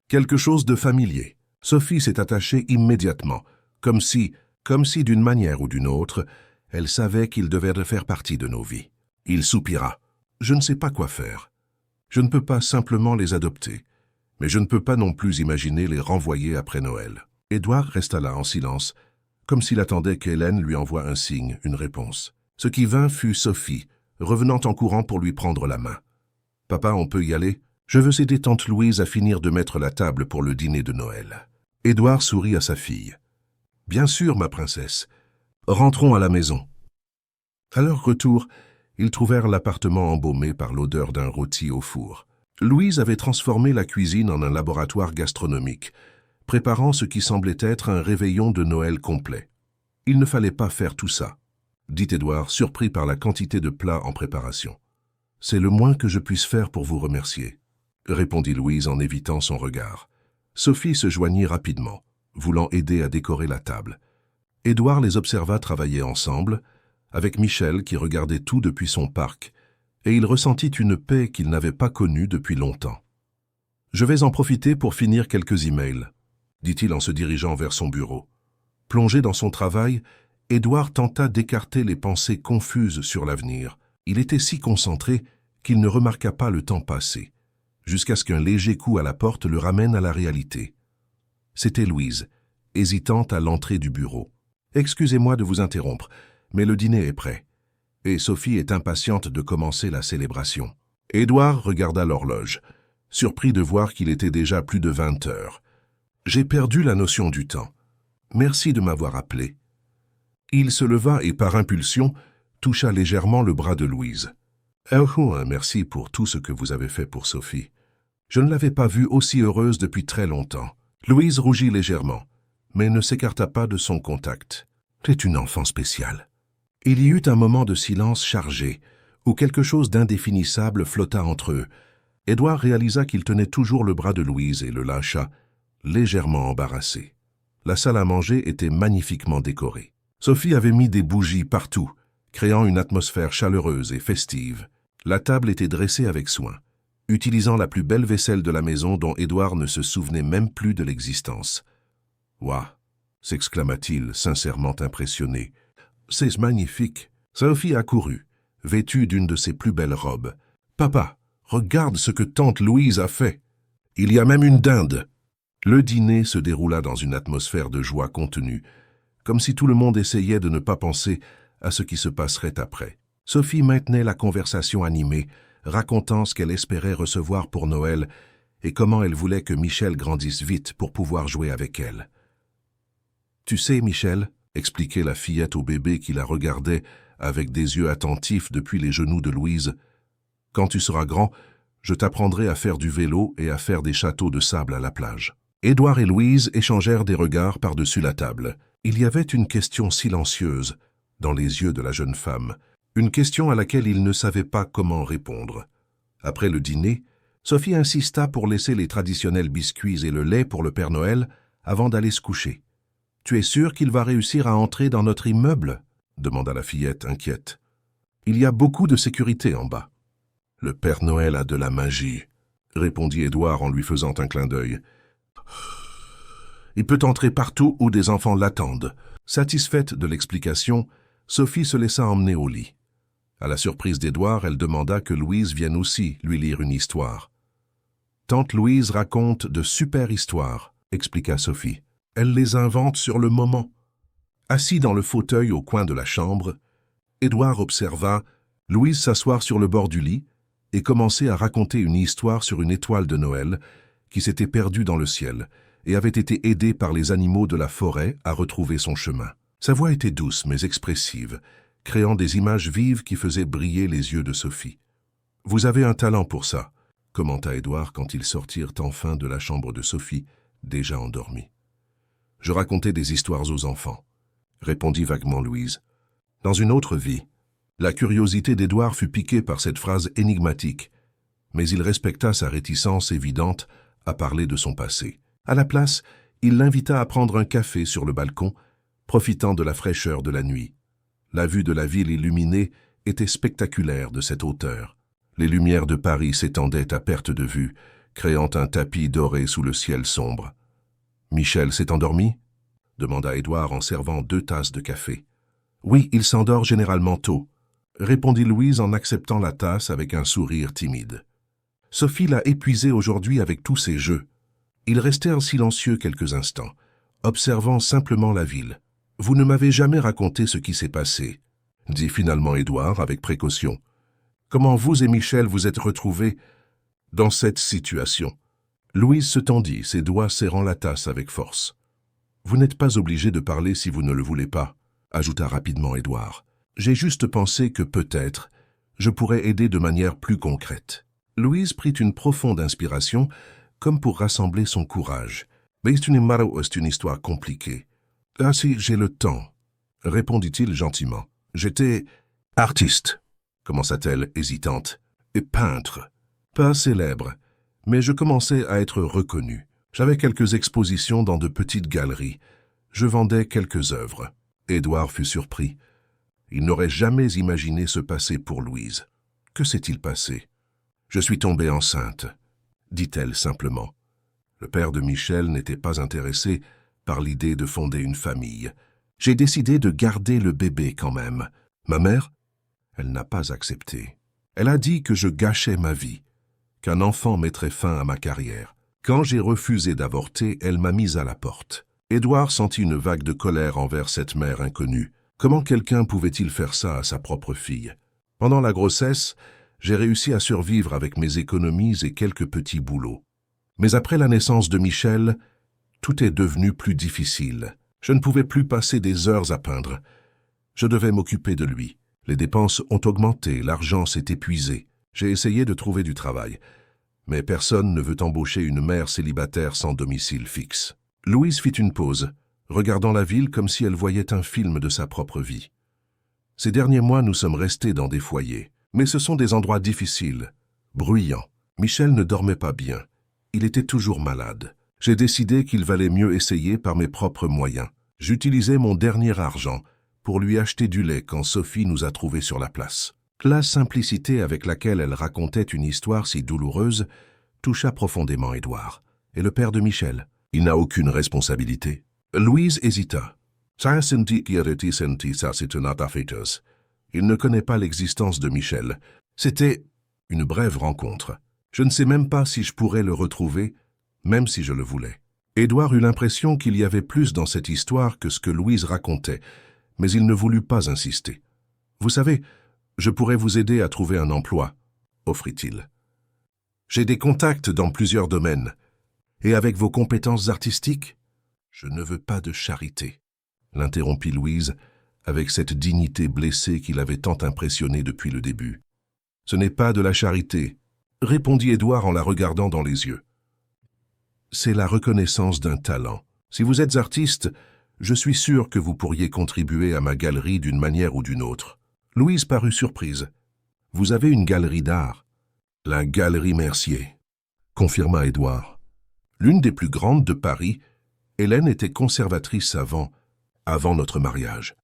quelque chose de familier. » Sophie s'est attachée immédiatement, comme si d'une manière ou d'une autre, elle savait qu'il devait faire partie de nos vies. Il soupira. « Je ne sais pas quoi faire. Je ne peux pas simplement les adopter, mais je ne peux pas non plus imaginer les renvoyer après Noël. » Édouard resta là en silence, comme s'il attendait qu'Hélène lui envoie un signe, une réponse. Ce qui vint fut Sophie, revenant en courant pour lui prendre la main. « Papa, on peut y aller? Je veux aider tante Louise à finir de mettre la table pour le dîner de Noël. » Édouard sourit à sa fille. « Bien sûr, ma princesse. Rentrons à la maison. » À leur retour, ils trouvèrent l'appartement embaumé par l'odeur d'un rôti au four. Louise avait transformé la cuisine en un laboratoire gastronomique, préparant ce qui semblait être un réveillon de Noël complet. « Il ne fallait pas faire tout ça, » dit Édouard, surpris par la quantité de plats en préparation. C'est le moins que je puisse faire pour vous remercier, répondit Louise en évitant son regard. Sophie se joignit rapidement, voulant aider à décorer la table. Édouard les observa travailler ensemble, avec Michel qui regardait tout depuis son parc, et il ressentit une paix qu'il n'avait pas connue depuis longtemps. « Je vais en profiter pour finir quelques emails », dit-il en se dirigeant vers son bureau. Plongé dans son travail, Édouard tenta d'écarter les pensées confuses sur l'avenir. Il était si concentré qu'il ne remarqua pas le temps passer, jusqu'à ce qu'un léger coup à la porte le ramène à la réalité. C'était Louise, hésitante à l'entrée du bureau. « Excusez-moi de vous interrompre, mais le dîner est prêt. » Et Sophie est impatiente de commencer la célébration. Édouard regarda l'horloge, surpris de voir qu'il était déjà plus de 20 heures. « J'ai perdu la notion du temps. Merci de m'avoir appelé. » Il se leva et, par impulsion, toucha légèrement le bras de Louise. « Oh, merci pour tout ce que vous avez fait pour Sophie. Je ne l'avais pas vue aussi heureuse depuis très longtemps. » Louise rougit légèrement, mais ne s'écarta pas de son contact. « C'est une enfant spéciale. » Il y eut un moment de silence chargé, où quelque chose d'indéfinissable flotta entre eux. Édouard réalisa qu'il tenait toujours le bras de Louise et le lâcha, légèrement embarrassé. La salle à manger était magnifiquement décorée. Sophie avait mis des bougies partout, créant une atmosphère chaleureuse et festive. La table était dressée avec soin, utilisant la plus belle vaisselle de la maison dont Édouard ne se souvenait même plus de l'existence. « Ouah !» s'exclama-t-il, sincèrement impressionné. « C'est magnifique !» Sophie accourut, vêtue d'une de ses plus belles robes. « Papa, regarde ce que tante Louise a fait. Il y a même une dinde. » Le dîner se déroula dans une atmosphère de joie contenue, comme si tout le monde essayait de ne pas penser à ce qui se passerait après. Sophie maintenait la conversation animée, racontant ce qu'elle espérait recevoir pour Noël et comment elle voulait que Michel grandisse vite pour pouvoir jouer avec elle. « Tu sais, Michel, » expliquait la fillette au bébé qui la regardait avec des yeux attentifs depuis les genoux de Louise, « quand tu seras grand, je t'apprendrai à faire du vélo et à faire des châteaux de sable à la plage. » Édouard et Louise échangèrent des regards par-dessus la table. Il y avait une question silencieuse dans les yeux de la jeune femme, une question à laquelle ils ne savaient pas comment répondre. Après le dîner, Sophie insista pour laisser les traditionnels biscuits et le lait pour le Père Noël avant d'aller se coucher. « Tu es sûr qu'il va réussir à entrer dans notre immeuble ?» demanda la fillette inquiète. « Il y a beaucoup de sécurité en bas. »« Le Père Noël a de la magie, » répondit Édouard en lui faisant un clin d'œil. « Il peut entrer partout où des enfants l'attendent. » Satisfaite de l'explication, Sophie se laissa emmener au lit. À la surprise d'Édouard, elle demanda que Louise vienne aussi lui lire une histoire. « Tante Louise raconte de super histoires, » expliqua Sophie. « Elle les invente sur le moment. » Assis dans le fauteuil au coin de la chambre, Édouard observa Louise s'asseoir sur le bord du lit et commencer à raconter une histoire sur une étoile de Noël qui s'était perdue dans le ciel et avait été aidée par les animaux de la forêt à retrouver son chemin. Sa voix était douce mais expressive, créant des images vives qui faisaient briller les yeux de Sophie. « Vous avez un talent pour ça, » commenta Édouard quand ils sortirent enfin de la chambre de Sophie, déjà endormie. « Je racontais des histoires aux enfants, » répondit vaguement Louise. Dans une autre vie, la curiosité d'Édouard fut piquée par cette phrase énigmatique, mais il respecta sa réticence évidente à parler de son passé. À la place, il l'invita à prendre un café sur le balcon, profitant de la fraîcheur de la nuit. La vue de la ville illuminée était spectaculaire de cette hauteur. Les lumières de Paris s'étendaient à perte de vue, créant un tapis doré sous le ciel sombre. « Michel s'est endormi ?» demanda Édouard en servant 2 tasses de café. « Oui, il s'endort généralement tôt », répondit Louise en acceptant la tasse avec un sourire timide. Sophie l'a épuisé aujourd'hui avec tous ses jeux. Ils restèrent silencieux quelques instants, observant simplement la ville. « Vous ne m'avez jamais raconté ce qui s'est passé, » dit finalement Édouard avec précaution. « Comment vous et Michel vous êtes retrouvés dans cette situation ?» Louise se tendit, ses doigts serrant la tasse avec force. « Vous n'êtes pas obligé de parler si vous ne le voulez pas, » ajouta rapidement Édouard. « J'ai juste pensé que peut-être je pourrais aider de manière plus concrète. » Louise prit une profonde inspiration, comme pour rassembler son courage. « Mais c'est une histoire compliquée. »« Ah si, j'ai le temps, » répondit-il gentiment. « J'étais artiste, » commença-t-elle, hésitante. et peintre. Pas célèbre, mais je commençais à être reconnu. J'avais quelques expositions dans de petites galeries. Je vendais quelques œuvres. Édouard fut surpris. Il n'aurait jamais imaginé ce passé pour Louise. Que s'est-il passé? Je suis tombée enceinte, dit-elle simplement. Le père de Michel n'était pas intéressé par l'idée de fonder une famille. J'ai décidé de garder le bébé quand même. Ma mère, elle n'a pas accepté. Elle a dit que je gâchais ma vie, qu'un enfant mettrait fin à ma carrière. Quand j'ai refusé d'avorter, elle m'a mise à la porte. Édouard sentit une vague de colère envers cette mère inconnue. Comment quelqu'un pouvait-il faire ça à sa propre fille? Pendant la grossesse, j'ai réussi à survivre avec mes économies et quelques petits boulots. Mais après la naissance de Michel, tout est devenu plus difficile. Je ne pouvais plus passer des heures à peindre. Je devais m'occuper de lui. Les dépenses ont augmenté, l'argent s'est épuisé. J'ai essayé de trouver du travail. Mais personne ne veut embaucher une mère célibataire sans domicile fixe. Louise fit une pause, regardant la ville comme si elle voyait un film de sa propre vie. Ces derniers mois, nous sommes restés dans des foyers. Mais ce sont des endroits difficiles, bruyants. Michel ne dormait pas bien. Il était toujours malade. J'ai décidé qu'il valait mieux essayer par mes propres moyens. J'utilisais mon dernier argent pour lui acheter du lait quand Sophie nous a trouvés sur la place. La simplicité avec laquelle elle racontait une histoire si douloureuse toucha profondément Édouard. Et le père de Michel? Il n'a aucune responsabilité. Louise hésita. Il ne connaît pas l'existence de Michel. C'était une brève rencontre. Je ne sais même pas si je pourrais le retrouver, même si je le voulais. Édouard eut l'impression qu'il y avait plus dans cette histoire que ce que Louise racontait, mais il ne voulut pas insister. « Vous savez, je pourrais vous aider à trouver un emploi, » offrit-il. « J'ai des contacts dans plusieurs domaines. Et avec vos compétences artistiques, je ne veux pas de charité, » l'interrompit Louise, avec cette dignité blessée qui l'avait tant impressionné depuis le début. « Ce n'est pas de la charité, » répondit Édouard en la regardant dans les yeux. « C'est la reconnaissance d'un talent. Si vous êtes artiste, je suis sûr que vous pourriez contribuer à ma galerie d'une manière ou d'une autre. » Louise parut surprise. « Vous avez une galerie d'art. »« La Galerie Mercier, » confirma Édouard. « L'une des plus grandes de Paris. Hélène était conservatrice avant notre mariage.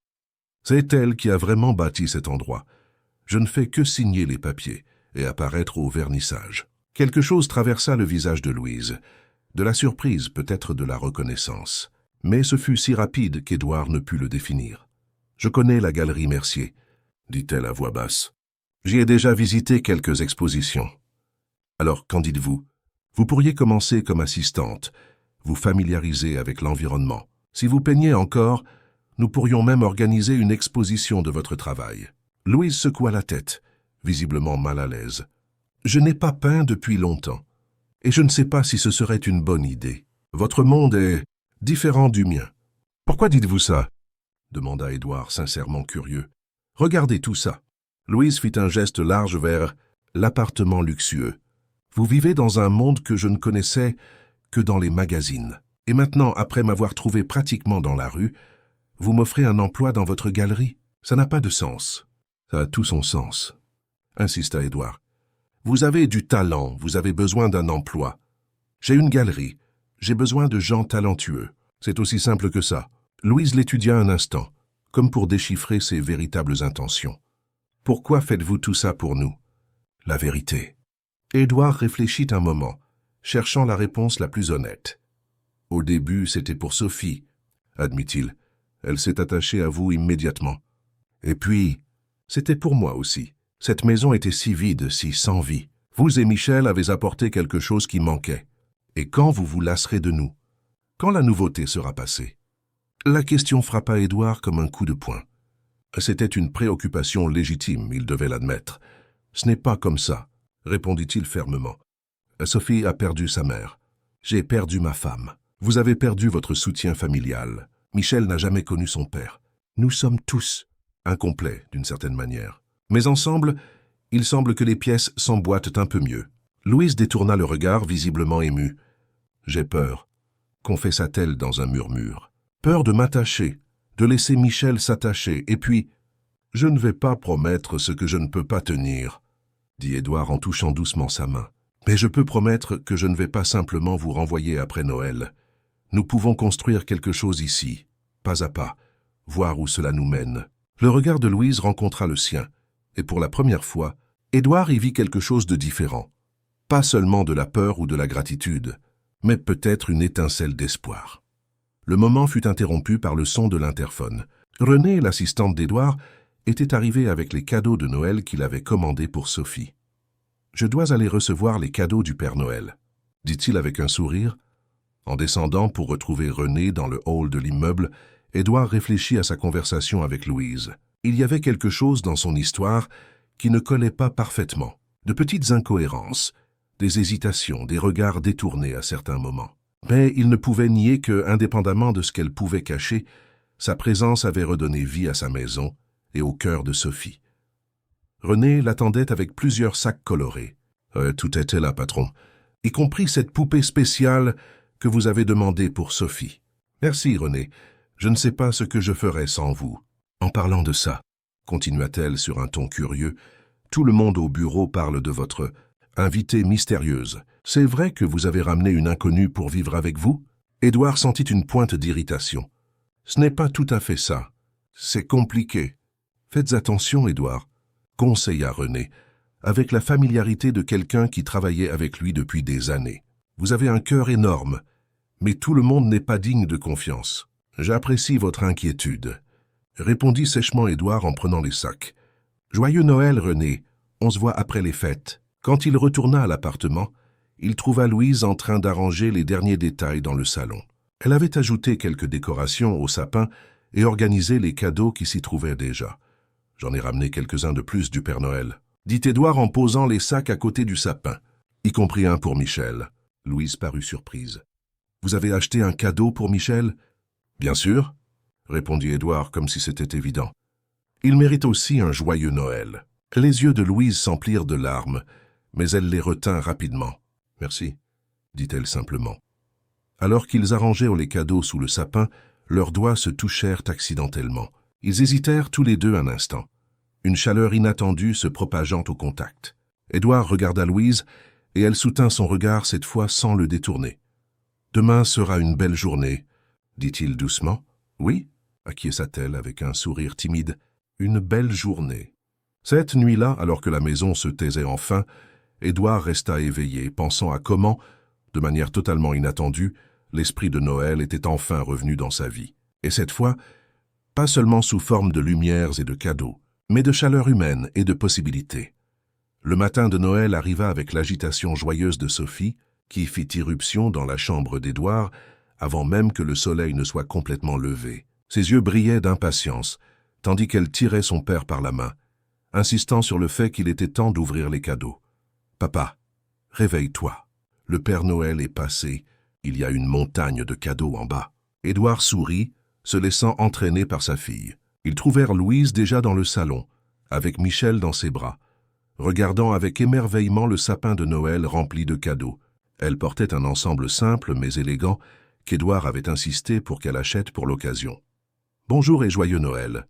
C'est elle qui a vraiment bâti cet endroit. Je ne fais que signer les papiers et apparaître au vernissage. » Quelque chose traversa le visage de Louise. De la surprise, peut-être de la reconnaissance. Mais ce fut si rapide qu'Édouard ne put le définir. « Je connais la Galerie Mercier, » dit-elle à voix basse. « J'y ai déjà visité quelques expositions. Alors, qu'en dites-vous? Vous pourriez commencer comme assistante, vous familiariser avec l'environnement. Si vous peignez encore, nous pourrions même organiser une exposition de votre travail. » Louise secoua la tête, visiblement mal à l'aise. « Je n'ai pas peint depuis longtemps, et je ne sais pas si ce serait une bonne idée. Votre monde est différent du mien. »« Pourquoi dites-vous ça ?» demanda Édouard, sincèrement curieux. « Regardez tout ça. » Louise fit un geste large vers l'appartement luxueux. « Vous vivez dans un monde que je ne connaissais que dans les magazines. Et maintenant, après m'avoir trouvé pratiquement dans la rue, vous m'offrez un emploi dans votre galerie? Ça n'a pas de sens. »« Ça a tout son sens, » insista Édouard. « Vous avez du talent, vous avez besoin d'un emploi. J'ai une galerie, j'ai besoin de gens talentueux. C'est aussi simple que ça. » Louise l'étudia un instant, comme pour déchiffrer ses véritables intentions. « Pourquoi faites-vous tout ça pour nous? » La vérité. Édouard réfléchit un moment, cherchant la réponse la plus honnête. « Au début, c'était pour Sophie, » admit-il. « Elle s'est attachée à vous immédiatement. Et puis, c'était pour moi aussi. Cette maison était si vide, si sans vie. Vous et Michel avez apporté quelque chose qui manquait. Et quand vous vous lasserez de nous? Quand la nouveauté sera passée ?» La question frappa Édouard comme un coup de poing. C'était une préoccupation légitime, il devait l'admettre. « Ce n'est pas comme ça, » répondit-il fermement. « Sophie a perdu sa mère. J'ai perdu ma femme. Vous avez perdu votre soutien familial. Michel n'a jamais connu son père. Nous sommes tous incomplets, d'une certaine manière. Mais ensemble, il semble que les pièces s'emboîtent un peu mieux. » Louise détourna le regard, visiblement émue. « J'ai peur, » confessa-t-elle dans un murmure. « Peur de m'attacher, de laisser Michel s'attacher, et puis, je ne vais pas promettre ce que je ne peux pas tenir. » dit Édouard en touchant doucement sa main. Mais je peux promettre que je ne vais pas simplement vous renvoyer après Noël. Nous pouvons construire quelque chose ici, pas à pas, voir où cela nous mène. Le regard de Louise rencontra le sien, et pour la première fois, Édouard y vit quelque chose de différent. Pas seulement de la peur ou de la gratitude, mais peut-être une étincelle d'espoir. Le moment fut interrompu par le son de l'interphone. Renée, l'assistante d'Édouard, était arrivée avec les cadeaux de Noël qu'il avait commandés pour Sophie. « Je dois aller recevoir les cadeaux du Père Noël », dit-il avec un sourire. En descendant pour retrouver Renée dans le hall de l'immeuble, Édouard réfléchit à sa conversation avec Louise. Il y avait quelque chose dans son histoire qui ne collait pas parfaitement. De petites incohérences, des hésitations, des regards détournés à certains moments. Mais il ne pouvait nier que, indépendamment de ce qu'elle pouvait cacher, sa présence avait redonné vie à sa maison et au cœur de Sophie. Renée l'attendait avec plusieurs sacs colorés. Tout était là, patron, y compris cette poupée spéciale que vous avez demandée pour Sophie. Merci, Renée. Je ne sais pas ce que je ferais sans vous. En parlant de ça, continua-t-elle sur un ton curieux, tout le monde au bureau parle de votre invitée mystérieuse. C'est vrai que vous avez ramené une inconnue pour vivre avec vous? Édouard sentit une pointe d'irritation. Ce n'est pas tout à fait ça. C'est compliqué. Faites attention, Édouard, conseilla Renée, avec la familiarité de quelqu'un qui travaillait avec lui depuis des années. Vous avez un cœur énorme, mais tout le monde n'est pas digne de confiance. J'apprécie votre inquiétude, répondit sèchement Édouard en prenant les sacs. Joyeux Noël, Renée. On se voit après les fêtes. Quand il retourna à l'appartement, il trouva Louise en train d'arranger les derniers détails dans le salon. Elle avait ajouté quelques décorations au sapin et organisé les cadeaux qui s'y trouvaient déjà. J'en ai ramené quelques-uns de plus du Père Noël, dit Édouard en posant les sacs à côté du sapin, y compris un pour Michel. Louise parut surprise. Vous avez acheté un cadeau pour Michel? Bien sûr, répondit Édouard comme si c'était évident. Il mérite aussi un joyeux Noël. Les yeux de Louise s'emplirent de larmes, mais elle les retint rapidement. Merci, dit-elle simplement. Alors qu'ils arrangeaient les cadeaux sous le sapin, leurs doigts se touchèrent accidentellement. Ils hésitèrent tous les deux un instant, une chaleur inattendue se propageant au contact. Édouard regarda Louise, et elle soutint son regard cette fois sans le détourner. « Demain sera une belle journée, » dit-il doucement. « Oui » acquiesça-t-elle avec un sourire timide. « Une belle journée. » Cette nuit-là, alors que la maison se taisait enfin, Édouard resta éveillé, pensant à comment, de manière totalement inattendue, l'esprit de Noël était enfin revenu dans sa vie. Et cette fois, pas seulement sous forme de lumières et de cadeaux, mais de chaleur humaine et de possibilités. Le matin de Noël arriva avec l'agitation joyeuse de Sophie, qui fit irruption dans la chambre d'Édouard avant même que le soleil ne soit complètement levé. Ses yeux brillaient d'impatience, tandis qu'elle tirait son père par la main, insistant sur le fait qu'il était temps d'ouvrir les cadeaux. « Papa, réveille-toi. Le Père Noël est passé. Il y a une montagne de cadeaux en bas. » Édouard sourit, se laissant entraîner par sa fille. Ils trouvèrent Louise déjà dans le salon, avec Michel dans ses bras, regardant avec émerveillement le sapin de Noël rempli de cadeaux. Elle portait un ensemble simple mais élégant qu'Édouard avait insisté pour qu'elle achète pour l'occasion. « Bonjour et joyeux Noël »,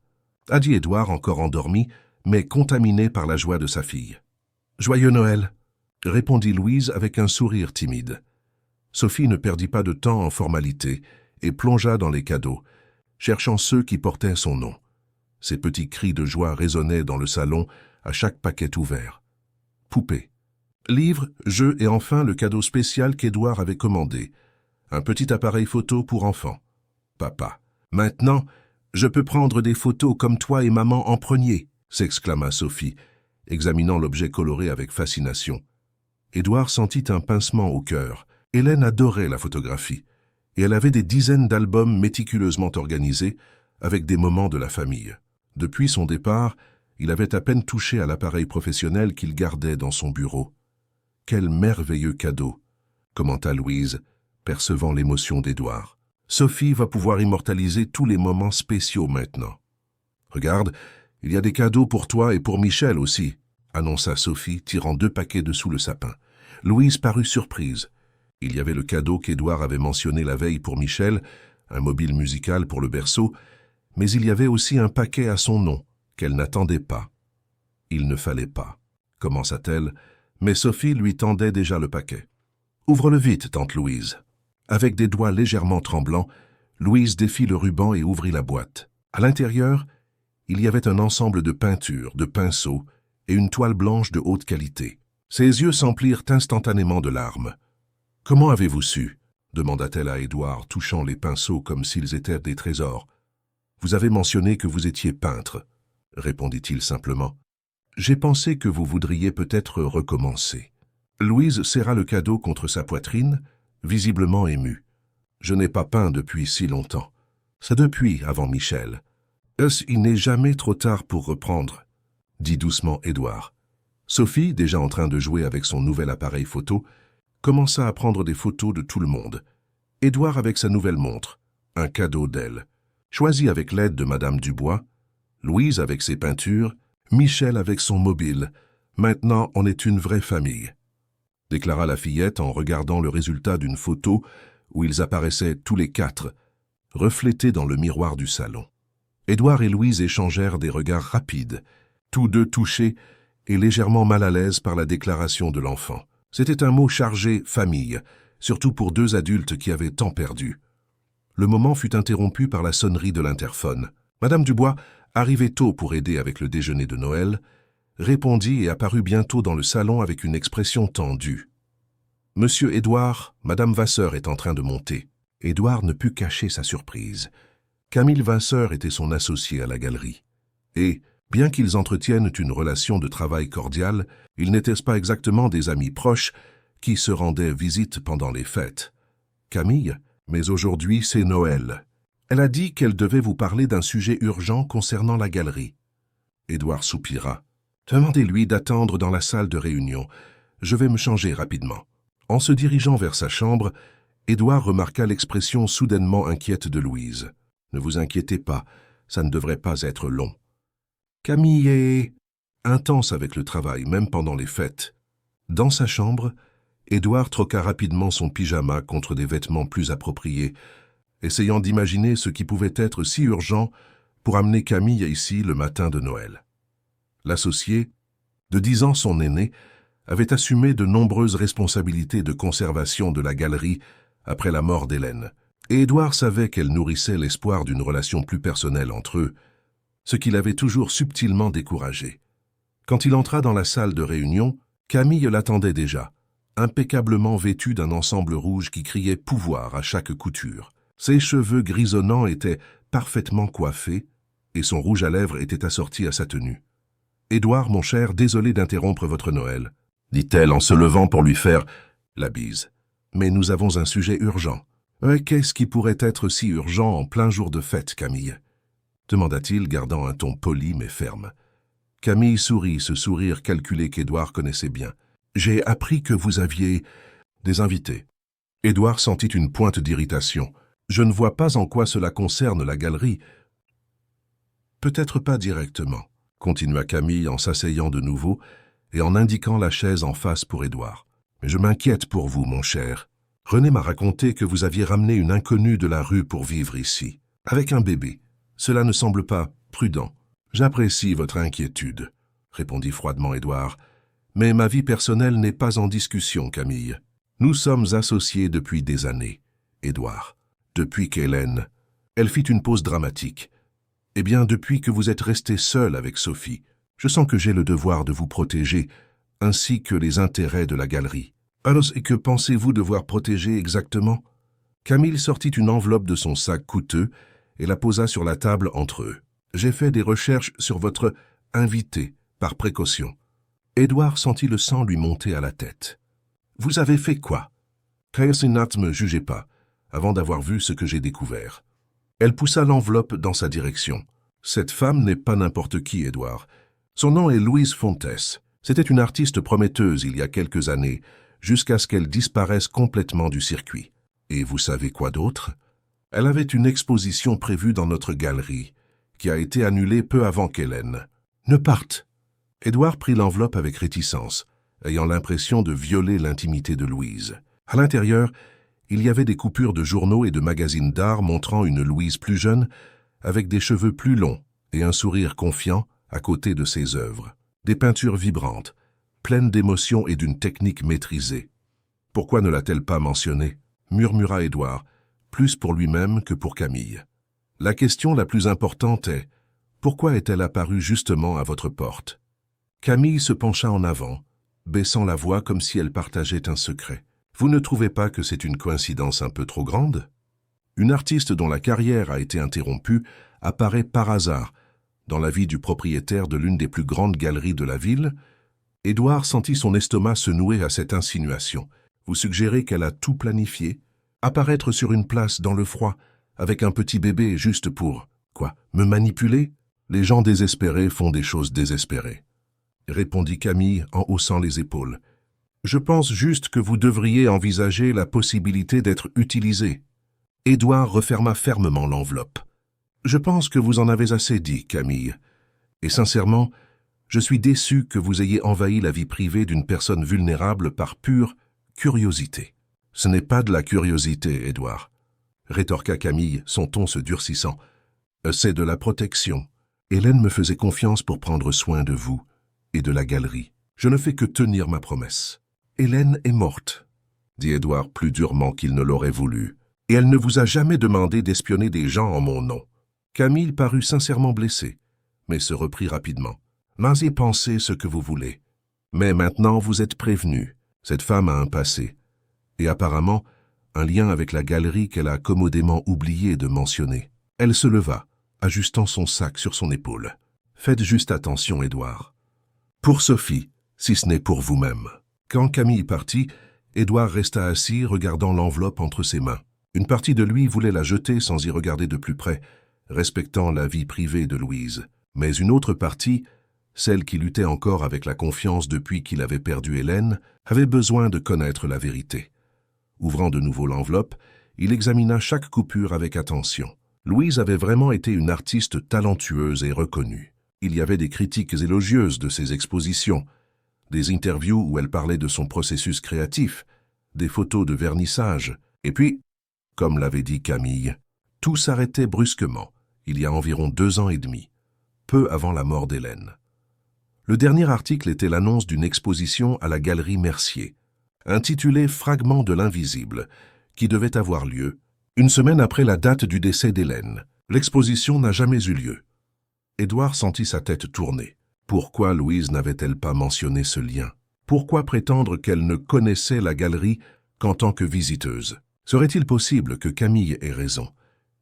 a dit Édouard encore endormi, mais contaminé par la joie de sa fille. « Joyeux Noël », répondit Louise avec un sourire timide. Sophie ne perdit pas de temps en formalités et plongea dans les cadeaux, cherchant ceux qui portaient son nom. Ses petits cris de joie résonnaient dans le salon à chaque paquet ouvert. Poupées, livres, jeux et enfin le cadeau spécial qu'Édouard avait commandé, un petit appareil photo pour enfants. Papa, maintenant, je peux prendre des photos comme toi et maman en preniez, s'exclama Sophie, examinant l'objet coloré avec fascination. Édouard sentit un pincement au cœur. Hélène adorait la photographie, et elle avait des dizaines d'albums méticuleusement organisés avec des moments de la famille. Depuis son départ, il avait à peine touché à l'appareil professionnel qu'il gardait dans son bureau. « Quel merveilleux cadeau !» commenta Louise, percevant l'émotion d'Édouard. « Sophie va pouvoir immortaliser tous les moments spéciaux maintenant. »« Regarde, il y a des cadeaux pour toi et pour Michel aussi, » annonça Sophie, tirant 2 paquets de sous le sapin. Louise parut surprise. Il y avait le cadeau qu'Édouard avait mentionné la veille pour Michel, un mobile musical pour le berceau, mais il y avait aussi un paquet à son nom, qu'elle n'attendait pas. Il ne fallait pas. commença-t-elle, mais Sophie lui tendait déjà le paquet. « Ouvre-le vite, tante Louise. » Avec des doigts légèrement tremblants, Louise défit le ruban et ouvrit la boîte. À l'intérieur, il y avait un ensemble de peintures, de pinceaux et une toile blanche de haute qualité. Ses yeux s'emplirent instantanément de larmes. « Comment avez-vous su ?» demanda-t-elle à Édouard, touchant les pinceaux comme s'ils étaient des trésors. « Vous avez mentionné que vous étiez peintre, » répondit-il simplement. « J'ai pensé que vous voudriez peut-être recommencer. » Louise serra le cadeau contre sa poitrine, visiblement émue. « Je n'ai pas peint depuis si longtemps. C'est depuis avant Michel. »« Il n'est jamais trop tard pour reprendre, » dit doucement Édouard. Sophie, déjà en train de jouer avec son nouvel appareil photo, commença à prendre des photos de tout le monde. Édouard avec sa nouvelle montre, un cadeau d'elle, choisi avec l'aide de Madame Dubois, Louise avec ses peintures, Michel avec son mobile. Maintenant, on est une vraie famille, déclara la fillette en regardant le résultat d'une photo où ils apparaissaient tous les quatre, reflétés dans le miroir du salon. Édouard et Louise échangèrent des regards rapides, tous deux touchés et légèrement mal à l'aise par la déclaration de l'enfant. C'était un mot chargé « famille », surtout pour deux adultes qui avaient tant perdu. Le moment fut interrompu par la sonnerie de l'interphone. Madame Dubois, arrivée tôt pour aider avec le déjeuner de Noël, répondit et apparut bientôt dans le salon avec une expression tendue. « Monsieur Édouard, Madame Vasseur est en train de monter. » Édouard ne put cacher sa surprise. Camille Vasseur était son associé à la galerie. Et, bien qu'ils entretiennent une relation de travail cordiale, ils n'étaient pas exactement des amis proches qui se rendaient visite pendant les fêtes. « Camille, mais aujourd'hui c'est Noël. Elle a dit qu'elle devait vous parler d'un sujet urgent concernant la galerie. » Édouard soupira. « Demandez-lui d'attendre dans la salle de réunion. Je vais me changer rapidement. » En se dirigeant vers sa chambre, Édouard remarqua l'expression soudainement inquiète de Louise. « Ne vous inquiétez pas, ça ne devrait pas être long. » Camille est intense avec le travail, même pendant les fêtes. Dans sa chambre, Édouard troqua rapidement son pyjama contre des vêtements plus appropriés, essayant d'imaginer ce qui pouvait être si urgent pour amener Camille ici le matin de Noël. L'associé, de 10 ans son aîné, avait assumé de nombreuses responsabilités de conservation de la galerie après la mort d'Hélène, et Édouard savait qu'elle nourrissait l'espoir d'une relation plus personnelle entre eux, ce qui l'avait toujours subtilement découragé. Quand il entra dans la salle de réunion, Camille l'attendait déjà, impeccablement vêtue d'un ensemble rouge qui criait pouvoir à chaque couture. Ses cheveux grisonnants étaient parfaitement coiffés et son rouge à lèvres était assorti à sa tenue. « Édouard, mon cher, désolé d'interrompre votre Noël, » dit-elle en se levant pour lui faire la bise. « Mais nous avons un sujet urgent. »« Qu'est-ce qui pourrait être si urgent en plein jour de fête, Camille ?» demanda-t-il, gardant un ton poli mais ferme. Camille sourit, ce sourire calculé qu'Édouard connaissait bien. « J'ai appris que vous aviez des invités. » Édouard sentit une pointe d'irritation. « Je ne vois pas en quoi cela concerne la galerie. »« Peut-être pas directement, » continua Camille en s'asseyant de nouveau et en indiquant la chaise en face pour Édouard. « Mais je m'inquiète pour vous, mon cher. René m'a raconté que vous aviez ramené une inconnue de la rue pour vivre ici, avec un bébé. Cela ne semble pas prudent. »« J'apprécie votre inquiétude, » répondit froidement Édouard. « Mais ma vie personnelle n'est pas en discussion, Camille. Nous sommes associés depuis des années, Édouard. Depuis qu'Hélène... » Elle fit une pause dramatique. « Eh bien, depuis que vous êtes resté seul avec Sophie, je sens que j'ai le devoir de vous protéger, ainsi que les intérêts de la galerie. » Alors, et que pensez-vous devoir protéger exactement ? Camille sortit une enveloppe de son sac coûteux et la posa sur la table entre eux. « J'ai fait des recherches sur votre invité, par précaution. » Édouard sentit le sang lui monter à la tête. « Vous avez fait quoi ?»« Kaysinat ne me jugez pas, avant d'avoir vu ce que j'ai découvert. » Elle poussa l'enveloppe dans sa direction. « Cette femme n'est pas n'importe qui, Édouard. Son nom est Louise Fontès. C'était une artiste prometteuse il y a quelques années, jusqu'à ce qu'elle disparaisse complètement du circuit. Et vous savez quoi d'autre ? Elle avait une exposition prévue dans notre galerie, qui a été annulée peu avant qu'Hélène. Ne parte !» Édouard prit l'enveloppe avec réticence, ayant l'impression de violer l'intimité de Louise. À l'intérieur, il y avait des coupures de journaux et de magazines d'art montrant une Louise plus jeune, avec des cheveux plus longs et un sourire confiant à côté de ses œuvres. Des peintures vibrantes, pleine d'émotion et d'une technique maîtrisée. Pourquoi ne l'a-t-elle pas mentionné? Murmura Édouard, plus pour lui-même que pour Camille. La question la plus importante est: pourquoi est-elle apparue justement à votre porte? Camille se pencha en avant, baissant la voix comme si elle partageait un secret. Vous ne trouvez pas que c'est une coïncidence un peu trop grande? Une artiste dont la carrière a été interrompue apparaît par hasard dans la vie du propriétaire de l'une des plus grandes galeries de la ville. Édouard sentit son estomac se nouer à cette insinuation. Vous suggérez qu'elle a tout planifié? Apparaître sur une place dans le froid, avec un petit bébé juste pour, quoi, me manipuler? Les gens désespérés font des choses désespérées, répondit Camille en haussant les épaules. Je pense juste que vous devriez envisager la possibilité d'être utilisé. Édouard referma fermement l'enveloppe. Je pense que vous en avez assez dit, Camille. Et sincèrement, je suis déçu que vous ayez envahi la vie privée d'une personne vulnérable par pure curiosité. Ce n'est pas de la curiosité, Édouard, rétorqua Camille, son ton se durcissant. C'est de la protection. Hélène me faisait confiance pour prendre soin de vous et de la galerie. Je ne fais que tenir ma promesse. Hélène est morte, dit Édouard plus durement qu'il ne l'aurait voulu, et elle ne vous a jamais demandé d'espionner des gens en mon nom. Camille parut sincèrement blessée, mais se reprit rapidement. N'osez penser ce que vous voulez. Mais maintenant vous êtes prévenu. Cette femme a un passé, et apparemment un lien avec la galerie qu'elle a commodément oublié de mentionner. Elle se leva, ajustant son sac sur son épaule. Faites juste attention, Édouard. Pour Sophie, si ce n'est pour vous-même. Quand Camille partit, Édouard resta assis, regardant l'enveloppe entre ses mains. Une partie de lui voulait la jeter sans y regarder de plus près, respectant la vie privée de Louise. Mais une autre partie, celle qui luttait encore avec la confiance depuis qu'il avait perdu Hélène, avait besoin de connaître la vérité. Ouvrant de nouveau l'enveloppe, il examina chaque coupure avec attention. Louise avait vraiment été une artiste talentueuse et reconnue. Il y avait des critiques élogieuses de ses expositions, des interviews où elle parlait de son processus créatif, des photos de vernissage, et puis, comme l'avait dit Camille, tout s'arrêtait brusquement, il y a environ 2 ans et demi, peu avant la mort d'Hélène. Le dernier article était l'annonce d'une exposition à la galerie Mercier, intitulée « Fragments de l'invisible », qui devait avoir lieu 1 semaine après la date du décès d'Hélène. L'exposition n'a jamais eu lieu. Édouard sentit sa tête tourner. Pourquoi Louise n'avait-elle pas mentionné ce lien? Pourquoi prétendre qu'elle ne connaissait la galerie qu'en tant que visiteuse? Serait-il possible que Camille ait raison,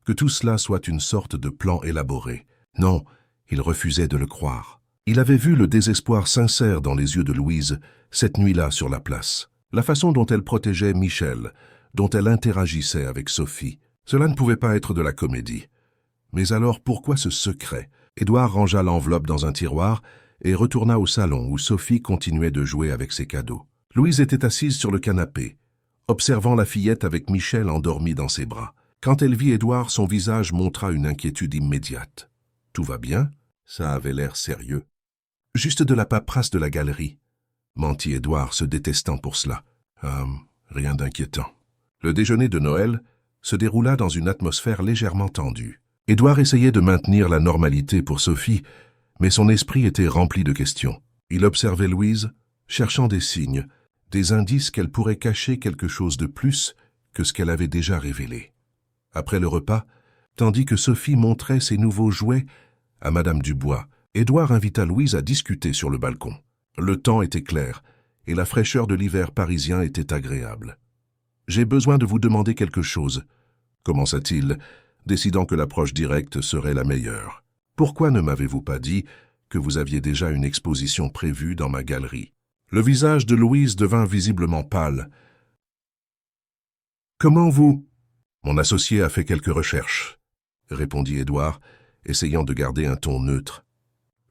que tout cela soit une sorte de plan élaboré? Non, il refusait de le croire. Il avait vu le désespoir sincère dans les yeux de Louise cette nuit-là sur la place. La façon dont elle protégeait Michel, dont elle interagissait avec Sophie. Cela ne pouvait pas être de la comédie. Mais alors pourquoi ce secret? Édouard rangea l'enveloppe dans un tiroir et retourna au salon où Sophie continuait de jouer avec ses cadeaux. Louise était assise sur le canapé, observant la fillette avec Michel endormi dans ses bras. Quand elle vit Édouard, son visage montra une inquiétude immédiate. « Tout va bien ?» Ça avait l'air sérieux. « Juste de la paperasse de la galerie », mentit Édouard, se détestant pour cela. « Rien d'inquiétant. » Le déjeuner de Noël se déroula dans une atmosphère légèrement tendue. Édouard essayait de maintenir la normalité pour Sophie, mais son esprit était rempli de questions. Il observait Louise, cherchant des signes, des indices qu'elle pourrait cacher quelque chose de plus que ce qu'elle avait déjà révélé. Après le repas, tandis que Sophie montrait ses nouveaux jouets à Madame Dubois, Édouard invita Louise à discuter sur le balcon. Le temps était clair, et la fraîcheur de l'hiver parisien était agréable. « J'ai besoin de vous demander quelque chose, » commença-t-il, décidant que l'approche directe serait la meilleure. « Pourquoi ne m'avez-vous pas dit que vous aviez déjà une exposition prévue dans ma galerie ?» Le visage de Louise devint visiblement pâle. « Comment vous… » « Mon associé a fait quelques recherches, » répondit Édouard, essayant de garder un ton neutre.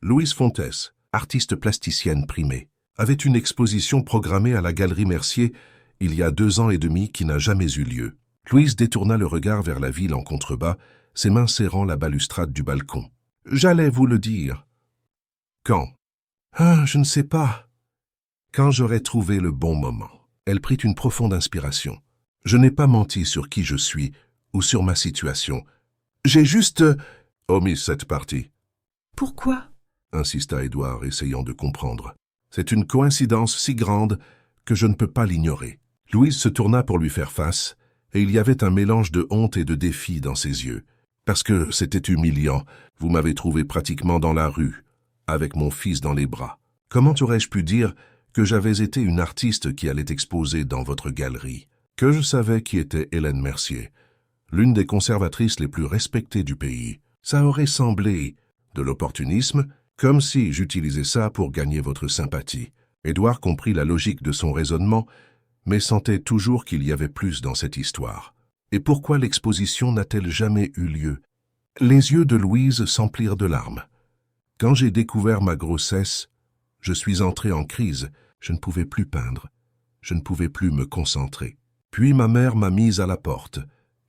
Louise Fontès, artiste plasticienne primée, avait une exposition programmée à la Galerie Mercier il y a 2 ans et demi qui n'a jamais eu lieu. Louise détourna le regard vers la ville en contrebas, ses mains serrant la balustrade du balcon. « J'allais vous le dire. »« Quand ?»« Ah, je ne sais pas. Quand j'aurai trouvé le bon moment. » Elle prit une profonde inspiration. « Je n'ai pas menti sur qui je suis ou sur ma situation. J'ai juste… » omis cette partie. « Pourquoi ?» insista Édouard, essayant de comprendre. C'est une coïncidence si grande que je ne peux pas l'ignorer. Louise se tourna pour lui faire face, et il y avait un mélange de honte et de défi dans ses yeux. Parce que c'était humiliant, vous m'avez trouvé pratiquement dans la rue, avec mon fils dans les bras. Comment aurais-je pu dire que j'avais été une artiste qui allait exposer dans votre galerie? Que je savais qui était Hélène Mercier, l'une des conservatrices les plus respectées du pays. Ça aurait semblé de l'opportunisme, comme si j'utilisais ça pour gagner votre sympathie. Édouard comprit la logique de son raisonnement, mais sentait toujours qu'il y avait plus dans cette histoire. Et pourquoi l'exposition n'a-t-elle jamais eu lieu? Les yeux de Louise s'emplirent de larmes. Quand j'ai découvert ma grossesse, je suis entré en crise, je ne pouvais plus peindre, je ne pouvais plus me concentrer. Puis ma mère m'a mise à la porte,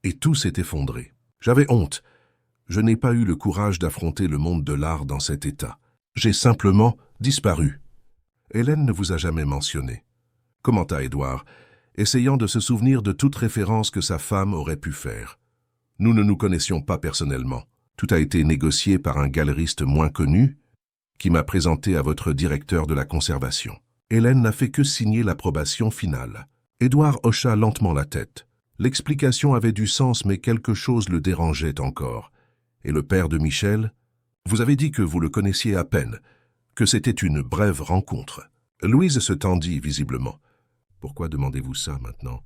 et tout s'est effondré. J'avais honte. Je n'ai pas eu le courage d'affronter le monde de l'art dans cet état. J'ai simplement disparu. Hélène ne vous a jamais mentionné, commenta Édouard, essayant de se souvenir de toute référence que sa femme aurait pu faire. Nous ne nous connaissions pas personnellement. Tout a été négocié par un galeriste moins connu qui m'a présenté à votre directeur de la conservation. Hélène n'a fait que signer l'approbation finale. Édouard hocha lentement la tête. L'explication avait du sens, mais quelque chose le dérangeait encore. Et le père de Michel? Vous avez dit que vous le connaissiez à peine, que c'était une brève rencontre. Louise se tendit visiblement. Pourquoi demandez-vous ça maintenant?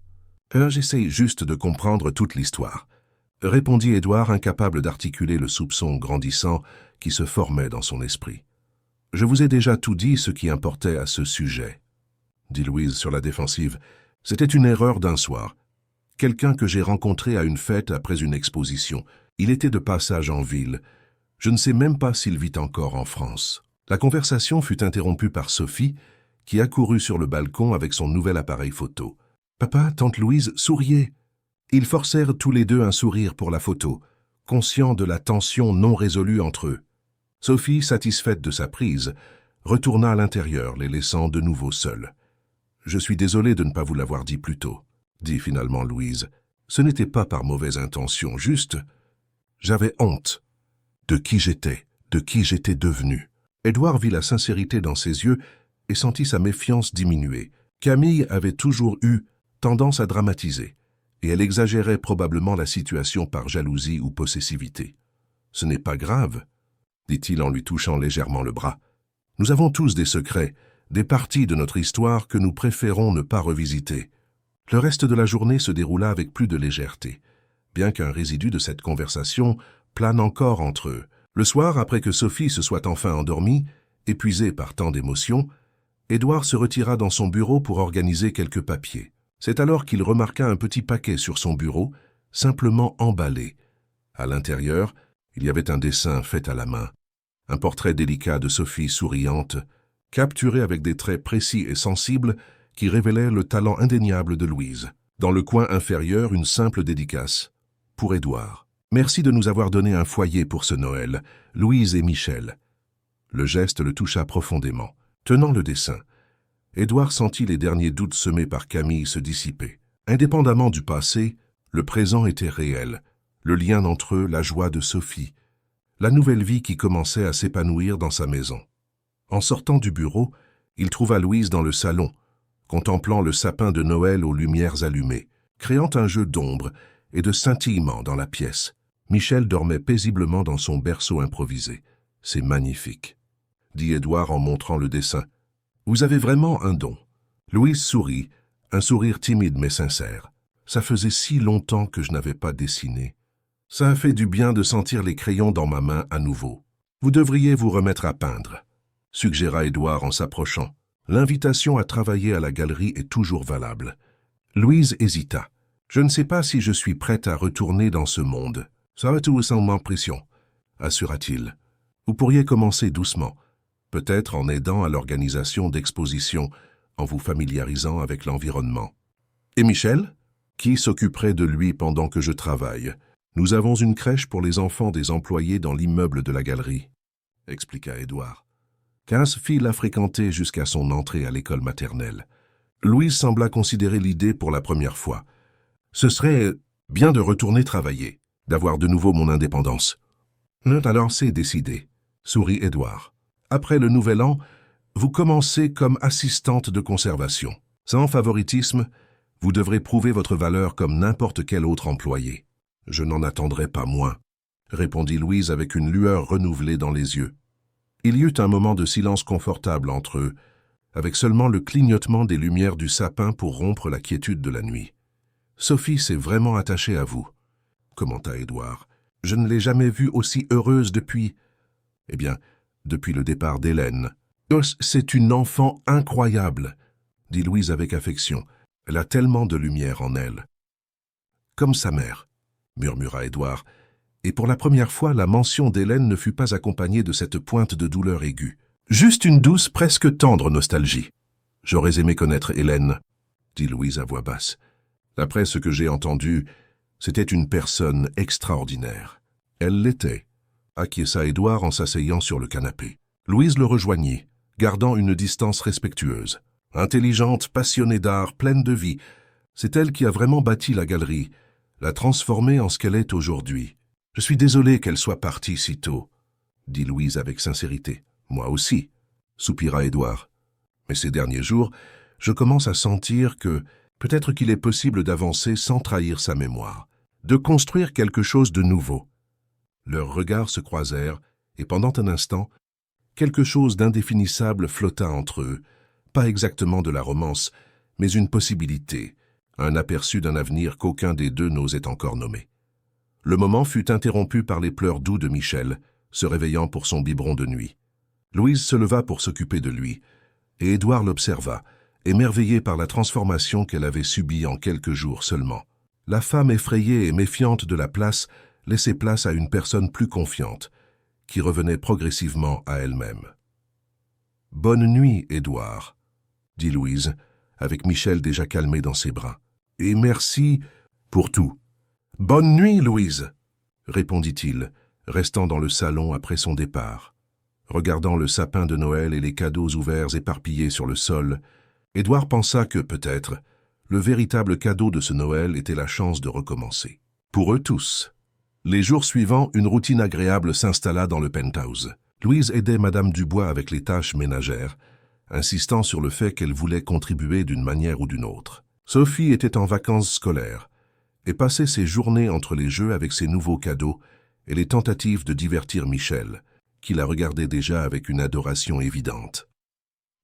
J'essaye juste de comprendre toute l'histoire, répondit Édouard, incapable d'articuler le soupçon grandissant qui se formait dans son esprit. Je vous ai déjà tout dit ce qui importait à ce sujet, dit Louise sur la défensive. C'était une erreur d'un soir. Quelqu'un que j'ai rencontré à une fête après une exposition. Il était de passage en ville. Je ne sais même pas s'il vit encore en France. La conversation fut interrompue par Sophie, qui accourut sur le balcon avec son nouvel appareil photo. Papa, tante Louise, souriez. Ils forcèrent tous les deux un sourire pour la photo, conscients de la tension non résolue entre eux. Sophie, satisfaite de sa prise, retourna à l'intérieur, les laissant de nouveau seuls. « Je suis désolé de ne pas vous l'avoir dit plus tôt », dit finalement Louise. « Ce n'était pas par mauvaise intention, juste... J'avais honte de qui j'étais devenu. » Édouard vit la sincérité dans ses yeux et sentit sa méfiance diminuer. Camille avait toujours eu tendance à dramatiser, et elle exagérait probablement la situation par jalousie ou possessivité. « Ce n'est pas grave, » dit-il en lui touchant légèrement le bras. « Nous avons tous des secrets, des parties de notre histoire que nous préférons ne pas revisiter. » Le reste de la journée se déroula avec plus de légèreté, bien qu'un résidu de cette conversation plane encore entre eux. Le soir, après que Sophie se soit enfin endormie, épuisée par tant d'émotions, Édouard se retira dans son bureau pour organiser quelques papiers. C'est alors qu'il remarqua un petit paquet sur son bureau, simplement emballé. À l'intérieur, il y avait un dessin fait à la main, un portrait délicat de Sophie souriante, capturé avec des traits précis et sensibles qui révélaient le talent indéniable de Louise. Dans le coin inférieur, une simple dédicace. Pour Édouard. Merci de nous avoir donné un foyer pour ce Noël, Louise et Michel. Le geste le toucha profondément. Tenant le dessin, Édouard sentit les derniers doutes semés par Camille se dissiper. Indépendamment du passé, le présent était réel. Le lien entre eux, la joie de Sophie, la nouvelle vie qui commençait à s'épanouir dans sa maison. En sortant du bureau, il trouva Louise dans le salon, contemplant le sapin de Noël aux lumières allumées, créant un jeu d'ombre et de scintillement dans la pièce. Michel dormait paisiblement dans son berceau improvisé. « C'est magnifique », dit Édouard en montrant le dessin. « Vous avez vraiment un don. » Louise sourit, un sourire timide mais sincère. « Ça faisait si longtemps que je n'avais pas dessiné. Ça a fait du bien de sentir les crayons dans ma main à nouveau. Vous devriez vous remettre à peindre, » suggéra Édouard en s'approchant. L'invitation à travailler à la galerie est toujours valable. Louise hésita. « Je ne sais pas si je suis prête à retourner dans ce monde. Ça va tout sans pression, » assura-t-il. « Vous pourriez commencer doucement, peut-être en aidant à l'organisation d'expositions, en vous familiarisant avec l'environnement. »« Et Michel ? Qui s'occuperait de lui pendant que je travaille ? Nous avons une crèche pour les enfants des employés dans l'immeuble de la galerie, » expliqua Édouard. 15 filles la fréquentaient jusqu'à son entrée à l'école maternelle. Louise sembla considérer l'idée pour la première fois. « Ce serait bien de retourner travailler, d'avoir de nouveau mon indépendance. » « Alors c'est décidé, » sourit Édouard. « Après le nouvel an, Vous commencez comme assistante de conservation. Sans favoritisme, vous devrez prouver votre valeur comme n'importe quel autre employé. Je n'en attendrai pas moins, répondit Louise avec une lueur renouvelée dans les yeux. Il y eut un moment de silence confortable entre eux, avec seulement le clignotement des lumières du sapin pour rompre la quiétude de la nuit. Sophie s'est vraiment attachée à vous, commenta Édouard. Je ne l'ai jamais vue aussi heureuse depuis... Eh bien, depuis le départ d'Hélène. C'est une enfant incroyable, dit Louise avec affection. Elle a tellement de lumière en elle. Comme sa mère, murmura Édouard, et pour la première fois, la mention d'Hélène ne fut pas accompagnée de cette pointe de douleur aiguë. Juste une douce, presque tendre nostalgie. J'aurais aimé connaître Hélène, dit Louise à voix basse. D'après ce que j'ai entendu, c'était une personne extraordinaire. Elle l'était, acquiesça Édouard en s'asseyant sur le canapé. Louise le rejoignit, gardant une distance respectueuse. Intelligente, passionnée d'art, pleine de vie, c'est elle qui a vraiment bâti la galerie, l'a transformée en ce qu'elle est aujourd'hui. Je suis désolé qu'elle soit partie si tôt, dit Louise avec sincérité. Moi aussi, soupira Édouard. Mais ces derniers jours, je commence à sentir que peut-être qu'il est possible d'avancer sans trahir sa mémoire, de construire quelque chose de nouveau. Leurs regards se croisèrent, et pendant un instant, quelque chose d'indéfinissable flotta entre eux, pas exactement de la romance, mais une possibilité, un aperçu d'un avenir qu'aucun des deux n'osait encore nommer. Le moment fut interrompu par les pleurs doux de Michel, se réveillant pour son biberon de nuit. Louise se leva pour s'occuper de lui, et Édouard l'observa, émerveillé par la transformation qu'elle avait subie en quelques jours seulement. La femme effrayée et méfiante de la place laissait place à une personne plus confiante, qui revenait progressivement à elle-même. « Bonne nuit, Édouard », dit Louise, avec Michel déjà calmé dans ses bras. « Et merci pour tout. »« Bonne nuit, Louise », répondit-il, restant dans le salon après son départ. Regardant le sapin de Noël et les cadeaux ouverts éparpillés sur le sol, Édouard pensa que, peut-être, le véritable cadeau de ce Noël était la chance de recommencer. Pour eux tous. Les jours suivants, une routine agréable s'installa dans le penthouse. Louise aidait Madame Dubois avec les tâches ménagères, insistant sur le fait qu'elle voulait contribuer d'une manière ou d'une autre. Sophie était en vacances scolaires et passait ses journées entre les jeux avec ses nouveaux cadeaux et les tentatives de divertir Michel, qui la regardait déjà avec une adoration évidente.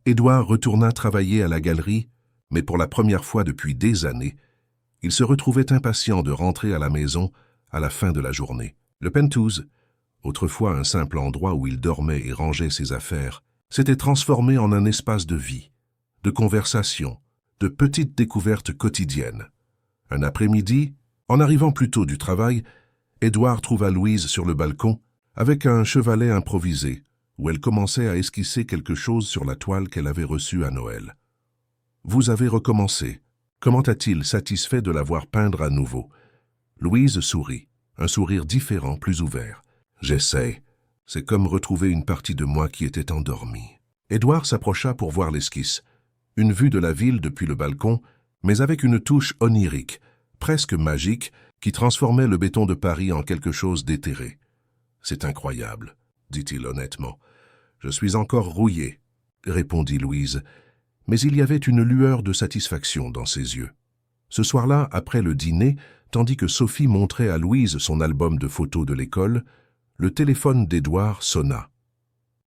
Édouard retourna travailler à la galerie, mais pour la première fois depuis des années, il se retrouvait impatient de rentrer à la maison à la fin de la journée. Le penthouse, autrefois un simple endroit où il dormait et rangeait ses affaires, s'était transformé en un espace de vie, de conversation, de petites découvertes quotidiennes. Un après-midi, en arrivant plus tôt du travail, Édouard trouva Louise sur le balcon avec un chevalet improvisé, où elle commençait à esquisser quelque chose sur la toile qu'elle avait reçue à Noël. « Vous avez recommencé. Commenta-t-il, satisfait de la voir peindre à nouveau. Louise sourit, un sourire différent, plus ouvert. « J'essaie. C'est comme retrouver une partie de moi qui était endormie. » Édouard s'approcha pour voir l'esquisse. Une vue de la ville depuis le balcon, mais avec une touche onirique, presque magique, qui transformait le béton de Paris en quelque chose d'éthéré. « C'est incroyable, » dit-il honnêtement. « Je suis encore rouillé, » répondit Louise, mais il y avait une lueur de satisfaction dans ses yeux. Ce soir-là, après le dîner, tandis que Sophie montrait à Louise son album de photos de l'école, le téléphone d'Édouard sonna.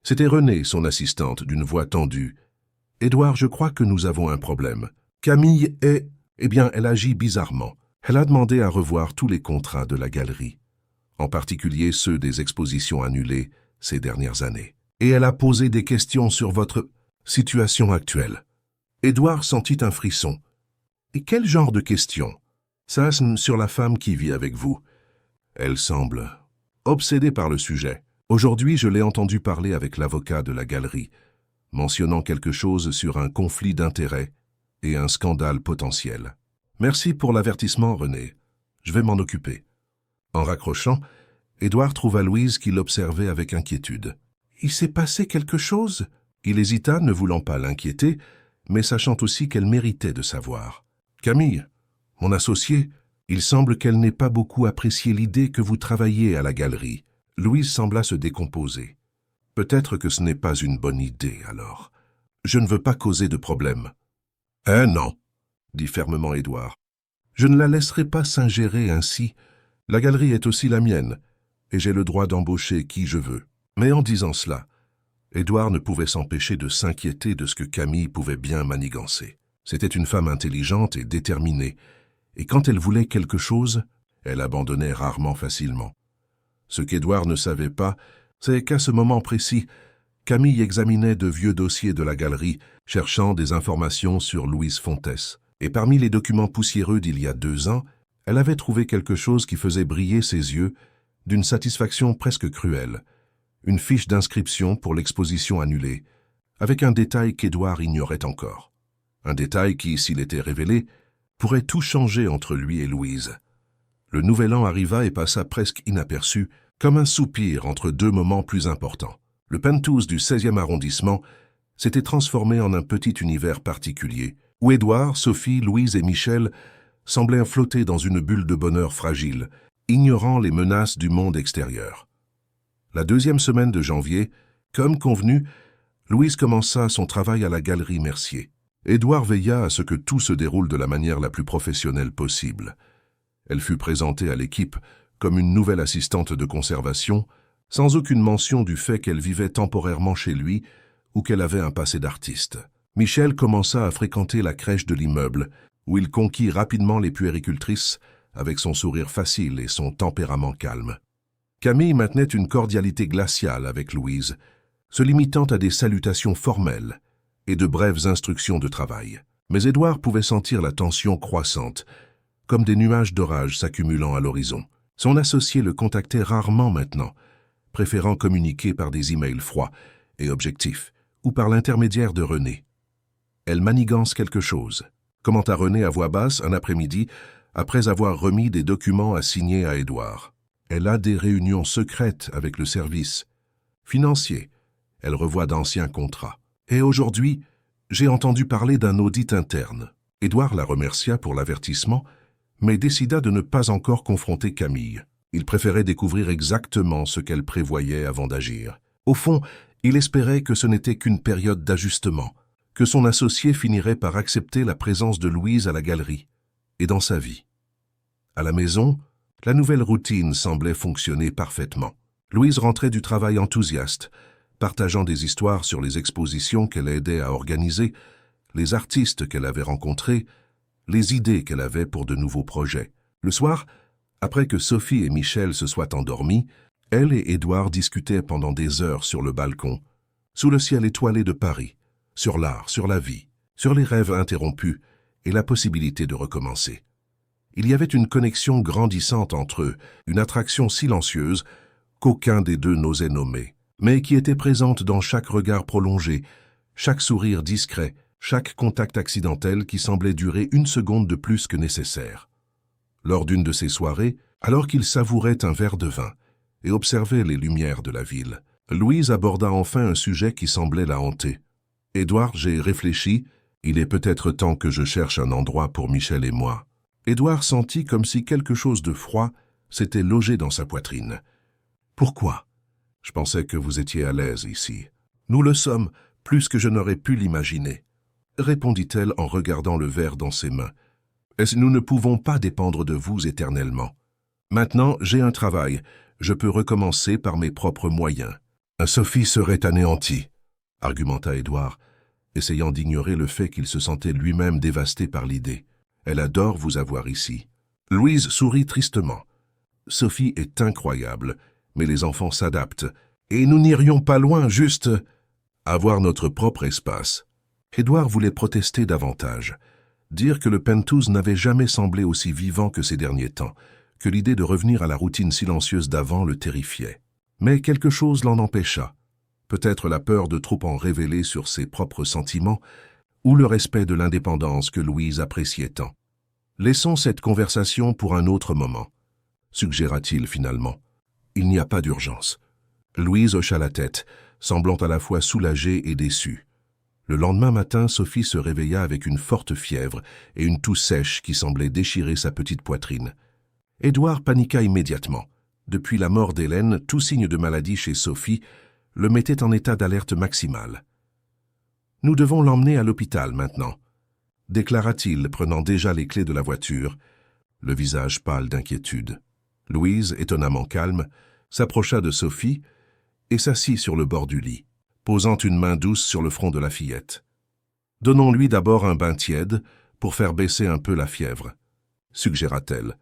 C'était Renée, son assistante, d'une voix tendue. « Édouard, je crois que nous avons un problème. Camille est... Eh bien, elle agit bizarrement. Elle a demandé à revoir tous les contrats de la galerie, en particulier ceux des expositions annulées ces dernières années. Et elle a posé des questions sur votre situation actuelle. » Édouard sentit un frisson. « Et quel genre de questions ? Ça, sur la femme qui vit avec vous. Elle semble obsédée par le sujet. Aujourd'hui, je l'ai entendu parler avec l'avocat de la galerie, mentionnant quelque chose sur un conflit d'intérêts et un scandale potentiel. Merci pour l'avertissement, René. Je vais m'en occuper. » En raccrochant, Édouard trouva Louise qui l'observait avec inquiétude. « Il s'est passé quelque chose ?» Il hésita, ne voulant pas l'inquiéter, mais sachant aussi qu'elle méritait de savoir. « Camille, mon associée, il semble qu'elle n'ait pas beaucoup apprécié l'idée que vous travailliez à la galerie. » Louise sembla se décomposer. « Peut-être que ce n'est pas une bonne idée, alors. Je ne veux pas causer de problème. »« Non, » dit fermement Édouard. « Je ne la laisserai pas s'ingérer ainsi. La galerie est aussi la mienne, et j'ai le droit d'embaucher qui je veux. » Mais en disant cela, Édouard ne pouvait s'empêcher de s'inquiéter de ce que Camille pouvait bien manigancer. C'était une femme intelligente et déterminée, et quand elle voulait quelque chose, elle abandonnait rarement facilement. Ce qu'Édouard ne savait pas, c'est qu'à ce moment précis, Camille examinait de vieux dossiers de la galerie, cherchant des informations sur Louise Fontès. Et parmi les documents poussiéreux d'il y a 2 ans, elle avait trouvé quelque chose qui faisait briller ses yeux d'une satisfaction presque cruelle. Une fiche d'inscription pour l'exposition annulée, avec un détail qu'Édouard ignorait encore. Un détail qui, s'il était révélé, pourrait tout changer entre lui et Louise. Le nouvel an arriva et passa presque inaperçu, comme un soupir entre 2 moments plus importants. Le penthouse du 16e arrondissement s'était transformé en un petit univers particulier, où Édouard, Sophie, Louise et Michel semblaient flotter dans une bulle de bonheur fragile, ignorant les menaces du monde extérieur. La 2e semaine de janvier, comme convenu, Louise commença son travail à la galerie Mercier. Édouard veilla à ce que tout se déroule de la manière la plus professionnelle possible. Elle fut présentée à l'équipe comme une nouvelle assistante de conservation, sans aucune mention du fait qu'elle vivait temporairement chez lui ou qu'elle avait un passé d'artiste. Michel commença à fréquenter la crèche de l'immeuble, où il conquit rapidement les puéricultrices avec son sourire facile et son tempérament calme. Camille maintenait une cordialité glaciale avec Louise, se limitant à des salutations formelles et de brèves instructions de travail. Mais Édouard pouvait sentir la tension croissante, comme des nuages d'orage s'accumulant à l'horizon. Son associé le contactait rarement maintenant, préférant communiquer par des emails froids et objectifs, ou par l'intermédiaire de René. « Elle manigance quelque chose », commenta René à voix basse un après-midi, après avoir remis des documents à signer à Édouard. « Elle a des réunions secrètes avec le service financier. Elle revoit d'anciens contrats. Et aujourd'hui, j'ai entendu parler d'un audit interne. » Édouard la remercia pour l'avertissement, mais décida de ne pas encore confronter Camille. Il préférait découvrir exactement ce qu'elle prévoyait avant d'agir. Au fond, il espérait que ce n'était qu'une période d'ajustement, que son associé finirait par accepter la présence de Louise à la galerie et dans sa vie. À la maison, la nouvelle routine semblait fonctionner parfaitement. Louise rentrait du travail enthousiaste, partageant des histoires sur les expositions qu'elle aidait à organiser, les artistes qu'elle avait rencontrés, les idées qu'elle avait pour de nouveaux projets. Le soir, après que Sophie et Michel se soient endormis, elle et Édouard discutaient pendant des heures sur le balcon, sous le ciel étoilé de Paris, sur l'art, sur la vie, sur les rêves interrompus et la possibilité de recommencer. Il y avait une connexion grandissante entre eux, une attraction silencieuse qu'aucun des deux n'osait nommer, mais qui était présente dans chaque regard prolongé, chaque sourire discret, chaque contact accidentel qui semblait durer 1 seconde de plus que nécessaire. Lors d'une de ces soirées, alors qu'il savourait un verre de vin et observait les lumières de la ville, Louise aborda enfin un sujet qui semblait la hanter. « Édouard, j'ai réfléchi, il est peut-être temps que je cherche un endroit pour Michel et moi. » Édouard sentit comme si quelque chose de froid s'était logé dans sa poitrine. « Pourquoi ? Je pensais que vous étiez à l'aise ici. »« Nous le sommes, plus que je n'aurais pu l'imaginer. » répondit-elle en regardant le verre dans ses mains. « Est-ce que nous ne pouvons pas dépendre de vous éternellement? Maintenant, j'ai un travail. Je peux recommencer par mes propres moyens. » Sophie serait anéantie, argumenta Édouard, essayant d'ignorer le fait qu'il se sentait lui-même dévasté par l'idée. Elle adore vous avoir ici. Louise sourit tristement. Sophie est incroyable, mais les enfants s'adaptent, et nous n'irions pas loin, juste avoir notre propre espace. Édouard voulait protester davantage, dire que le penthouse n'avait jamais semblé aussi vivant que ces derniers temps, que l'idée de revenir à la routine silencieuse d'avant le terrifiait. Mais quelque chose l'en empêcha, peut-être la peur de trop en révéler sur ses propres sentiments, ou le respect de l'indépendance que Louise appréciait tant. « Laissons cette conversation pour un autre moment, » suggéra-t-il finalement. « Il n'y a pas d'urgence. » Louise hocha la tête, semblant à la fois soulagée et déçue. Le lendemain matin, Sophie se réveilla avec une forte fièvre et une toux sèche qui semblait déchirer sa petite poitrine. Édouard paniqua immédiatement. Depuis la mort d'Hélène, tout signe de maladie chez Sophie le mettait en état d'alerte maximale. « Nous devons l'emmener à l'hôpital maintenant », déclara-t-il, prenant déjà les clés de la voiture, le visage pâle d'inquiétude. Louise, étonnamment calme, s'approcha de Sophie et s'assit sur le bord du lit, posant une main douce sur le front de la fillette. « Donnons-lui d'abord un bain tiède pour faire baisser un peu la fièvre, » suggéra-t-elle.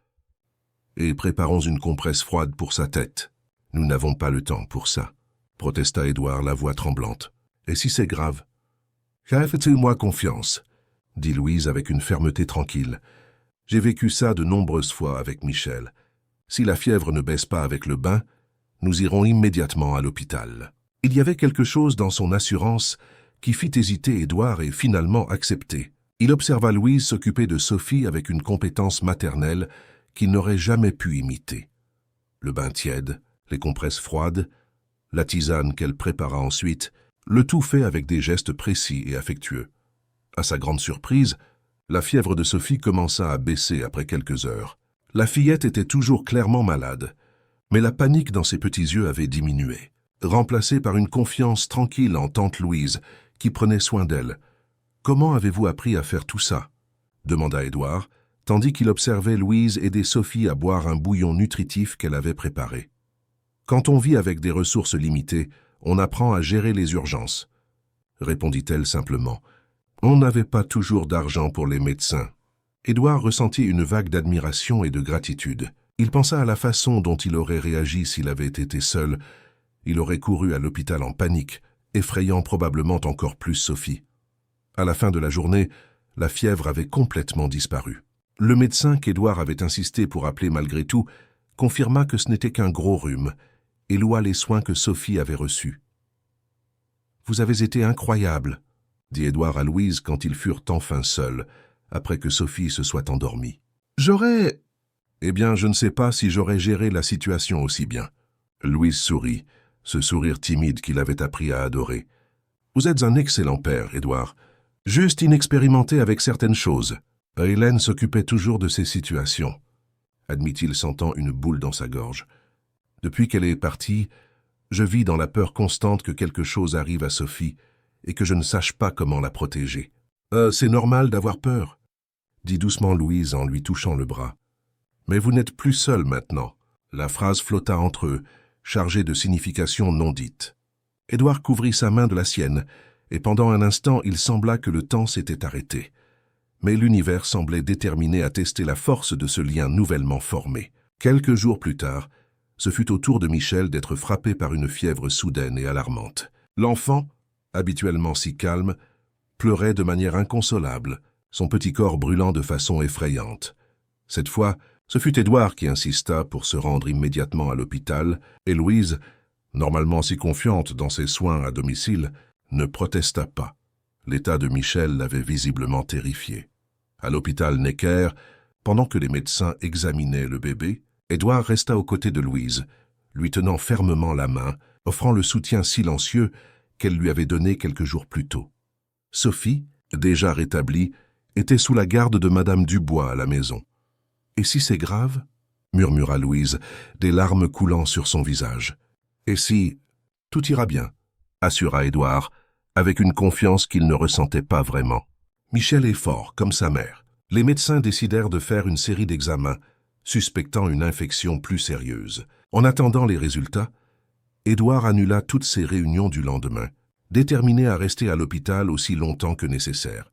« Et préparons une compresse froide pour sa tête. »« Nous n'avons pas le temps pour ça, » protesta Édouard, la voix tremblante. « Et si c'est grave ?»« Faites-moi confiance, » dit Louise avec une fermeté tranquille. « J'ai vécu ça de nombreuses fois avec Michel. Si la fièvre ne baisse pas avec le bain, nous irons immédiatement à l'hôpital. » Il y avait quelque chose dans son assurance qui fit hésiter Édouard et finalement accepter. Il observa Louise s'occuper de Sophie avec une compétence maternelle qu'il n'aurait jamais pu imiter. Le bain tiède, les compresses froides, la tisane qu'elle prépara ensuite, le tout fait avec des gestes précis et affectueux. À sa grande surprise, la fièvre de Sophie commença à baisser après quelques heures. La fillette était toujours clairement malade, mais la panique dans ses petits yeux avait diminué, remplacée par une confiance tranquille en tante Louise, qui prenait soin d'elle. « Comment avez-vous appris à faire tout ça ?» demanda Édouard, tandis qu'il observait Louise aider Sophie à boire un bouillon nutritif qu'elle avait préparé. « Quand on vit avec des ressources limitées, on apprend à gérer les urgences, » répondit-elle simplement. « On n'avait pas toujours d'argent pour les médecins. » Édouard ressentit une vague d'admiration et de gratitude. Il pensa à la façon dont il aurait réagi s'il avait été seul. Il aurait couru à l'hôpital en panique, effrayant probablement encore plus Sophie. À la fin de la journée, la fièvre avait complètement disparu. Le médecin qu'Édouard avait insisté pour appeler malgré tout confirma que ce n'était qu'un gros rhume et loua les soins que Sophie avait reçus. « Vous avez été incroyable », dit Édouard à Louise quand ils furent enfin seuls, après que Sophie se soit endormie. « J'aurais... » « Eh bien, je ne sais pas si j'aurais géré la situation aussi bien. » Louise sourit, ce sourire timide qu'il avait appris à adorer. « Vous êtes un excellent père, Édouard. Juste inexpérimenté avec certaines choses. Hélène s'occupait toujours de ces situations, » admit-il, sentant une boule dans sa gorge. « Depuis qu'elle est partie, je vis dans la peur constante que quelque chose arrive à Sophie et que je ne sache pas comment la protéger. »« C'est normal d'avoir peur, » dit doucement Louise en lui touchant le bras. « Mais vous n'êtes plus seul maintenant. » La phrase flotta entre eux, chargée de significations non dites. Édouard couvrit sa main de la sienne, et pendant un instant il sembla que le temps s'était arrêté. Mais l'univers semblait déterminé à tester la force de ce lien nouvellement formé. Quelques jours plus tard, ce fut au tour de Michel d'être frappé par une fièvre soudaine et alarmante. L'enfant, habituellement si calme, pleurait de manière inconsolable, son petit corps brûlant de façon effrayante. Cette fois, ce fut Édouard qui insista pour se rendre immédiatement à l'hôpital, et Louise, normalement si confiante dans ses soins à domicile, ne protesta pas. L'état de Michel l'avait visiblement terrifié. À l'hôpital Necker, pendant que les médecins examinaient le bébé, Édouard resta aux côtés de Louise, lui tenant fermement la main, offrant le soutien silencieux qu'elle lui avait donné quelques jours plus tôt. Sophie, déjà rétablie, était sous la garde de Madame Dubois à la maison. « Et si c'est grave ?» murmura Louise, des larmes coulant sur son visage. « Et si... tout ira bien ?» assura Édouard, avec une confiance qu'il ne ressentait pas vraiment. Michel est fort, comme sa mère. Les médecins décidèrent de faire une série d'examens, suspectant une infection plus sérieuse. En attendant les résultats, Édouard annula toutes ses réunions du lendemain, déterminé à rester à l'hôpital aussi longtemps que nécessaire.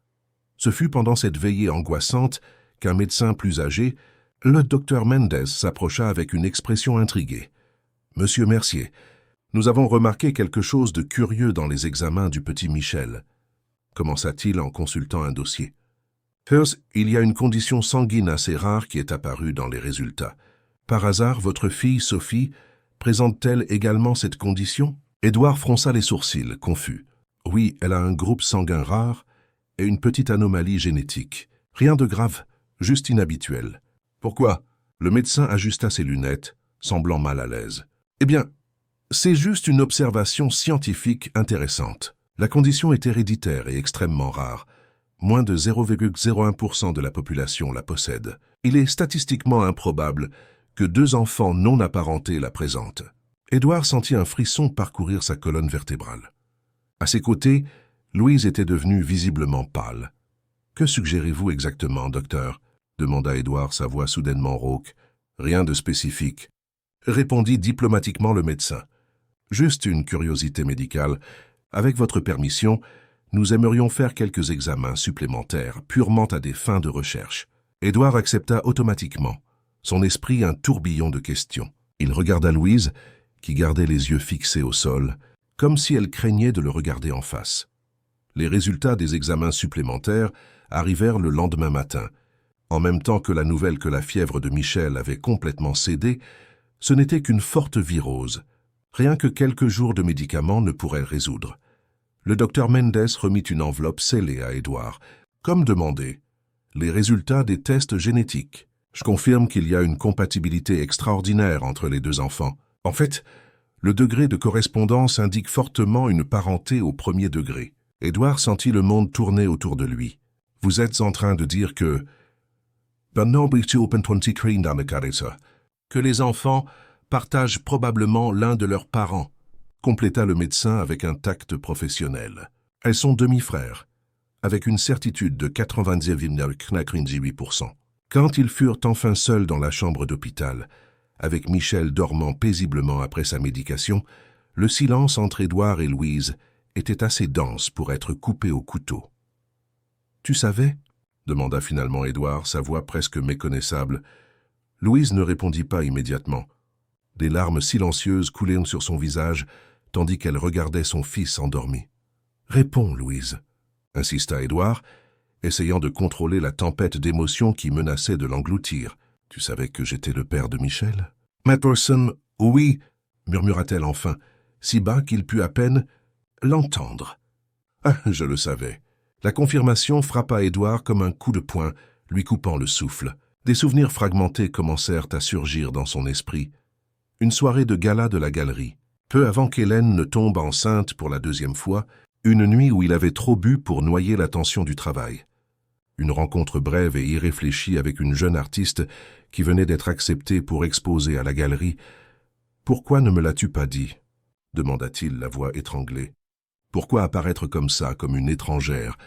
Ce fut pendant cette veillée angoissante qu'un médecin plus âgé, le docteur Mendes, s'approcha avec une expression intriguée. « Monsieur Mercier, nous avons remarqué quelque chose de curieux dans les examens du petit Michel, » commença-t-il en consultant un dossier. « First, il y a une condition sanguine assez rare qui est apparue dans les résultats. Par hasard, votre fille, Sophie, présente-t-elle également cette condition ?» Édouard fronça les sourcils, confus. « Oui, elle a un groupe sanguin rare et une petite anomalie génétique. Rien de grave, juste inhabituel. » « Pourquoi ?» Le médecin ajusta ses lunettes, semblant mal à l'aise. « Eh bien, c'est juste une observation scientifique intéressante. La condition est héréditaire et extrêmement rare. Moins de 0,01% de la population la possède. Il est statistiquement improbable que 2 enfants non apparentés la présentent. » Édouard sentit un frisson parcourir sa colonne vertébrale. À ses côtés, Louise était devenue visiblement pâle. « Que suggérez-vous exactement, docteur ?» demanda Édouard, sa voix soudainement rauque. « Rien de spécifique, » répondit diplomatiquement le médecin. « Juste une curiosité médicale. Avec votre permission, nous aimerions faire quelques examens supplémentaires, purement à des fins de recherche. » Édouard accepta automatiquement, son esprit un tourbillon de questions. Il regarda Louise, qui gardait les yeux fixés au sol, comme si elle craignait de le regarder en face. Les résultats des examens supplémentaires arrivèrent le lendemain matin. En même temps que la nouvelle que la fièvre de Michel avait complètement cédé, ce n'était qu'une forte virose. Rien que quelques jours de médicaments ne pourraient résoudre. Le docteur Mendes remit une enveloppe scellée à Édouard, comme demandé. Les résultats des tests génétiques. Je confirme qu'il y a une compatibilité extraordinaire entre les deux enfants. En fait, le degré de correspondance indique fortement une parenté au premier degré. Édouard sentit le monde tourner autour de lui. Vous êtes en train de dire que les enfants partagent probablement l'un de leurs parents, compléta le médecin avec un tact professionnel. Elles sont demi-frères, avec une certitude de 99,8%. Quand ils furent enfin seuls dans la chambre d'hôpital, avec Michel dormant paisiblement après sa médication, le silence entre Édouard et Louise était assez dense pour être coupé au couteau. « Tu savais ?» demanda finalement Édouard, sa voix presque méconnaissable. Louise ne répondit pas immédiatement. Des larmes silencieuses coulèrent sur son visage, tandis qu'elle regardait son fils endormi. « Réponds, Louise !» insista Édouard, essayant de contrôler la tempête d'émotions qui menaçait de l'engloutir. « Tu savais que j'étais le père de Michel ?»« Matterson, oui !» murmura-t-elle enfin, si bas qu'il put à peine l'entendre. « Ah, je le savais !» La confirmation frappa Édouard comme un coup de poing, lui coupant le souffle. Des souvenirs fragmentés commencèrent à surgir dans son esprit. Une soirée de gala de la galerie. Peu avant qu'Hélène ne tombe enceinte pour la deuxième fois, une nuit où il avait trop bu pour noyer la tension du travail. Une rencontre brève et irréfléchie avec une jeune artiste qui venait d'être acceptée pour exposer à la galerie. « Pourquoi ne me l'as-tu pas dit ?» demanda-t-il, la voix étranglée. « Pourquoi apparaître comme ça, comme une étrangère,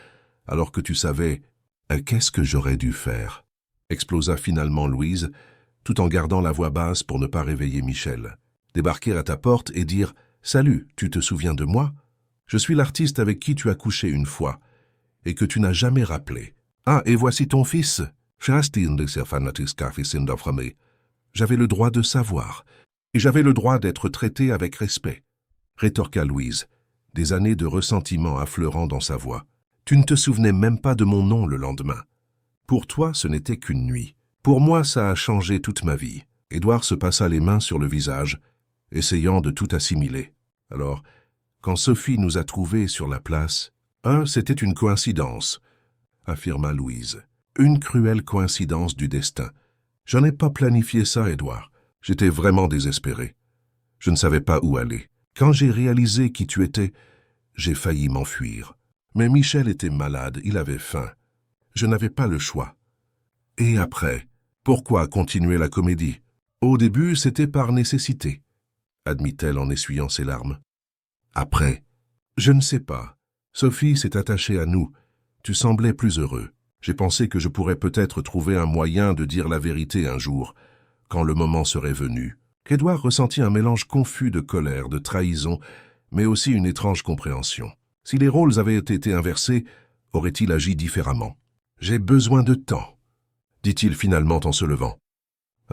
alors que tu savais « Qu'est-ce que j'aurais dû faire ?» explosa finalement Louise, tout en gardant la voix basse pour ne pas réveiller Michel. « Débarquer à ta porte et dire « Salut, tu te souviens de moi ? Je suis l'artiste avec qui tu as couché une fois et que tu n'as jamais rappelé. Ah, et voici ton fils. J'avais le droit de savoir, et j'avais le droit d'être traité avec respect. » rétorqua Louise, des années de ressentiment affleurant dans sa voix. « Tu ne te souvenais même pas de mon nom le lendemain. Pour toi, ce n'était qu'une nuit. Pour moi, ça a changé toute ma vie. » Édouard se passa les mains sur le visage, essayant de tout assimiler. Alors, quand Sophie nous a trouvés sur la place, « C'était une coïncidence, » affirma Louise. « Une cruelle coïncidence du destin. J'en ai pas planifié ça, Édouard. J'étais vraiment désespéré. Je ne savais pas où aller. Quand j'ai réalisé qui tu étais, j'ai failli m'enfuir. Mais Michel était malade, il avait faim. Je n'avais pas le choix. Et après, pourquoi continuer la comédie? Au début, c'était par nécessité, admit-elle en essuyant ses larmes. Après, je ne sais pas. Sophie s'est attachée à nous. Tu semblais plus heureux. J'ai pensé que je pourrais peut-être trouver un moyen de dire la vérité un jour, quand le moment serait venu. Qu'Édouard ressentit un mélange confus de colère, de trahison, mais aussi une étrange compréhension. Si les rôles avaient été inversés, aurait-il agi différemment? « J'ai besoin de temps, » dit-il finalement en se levant.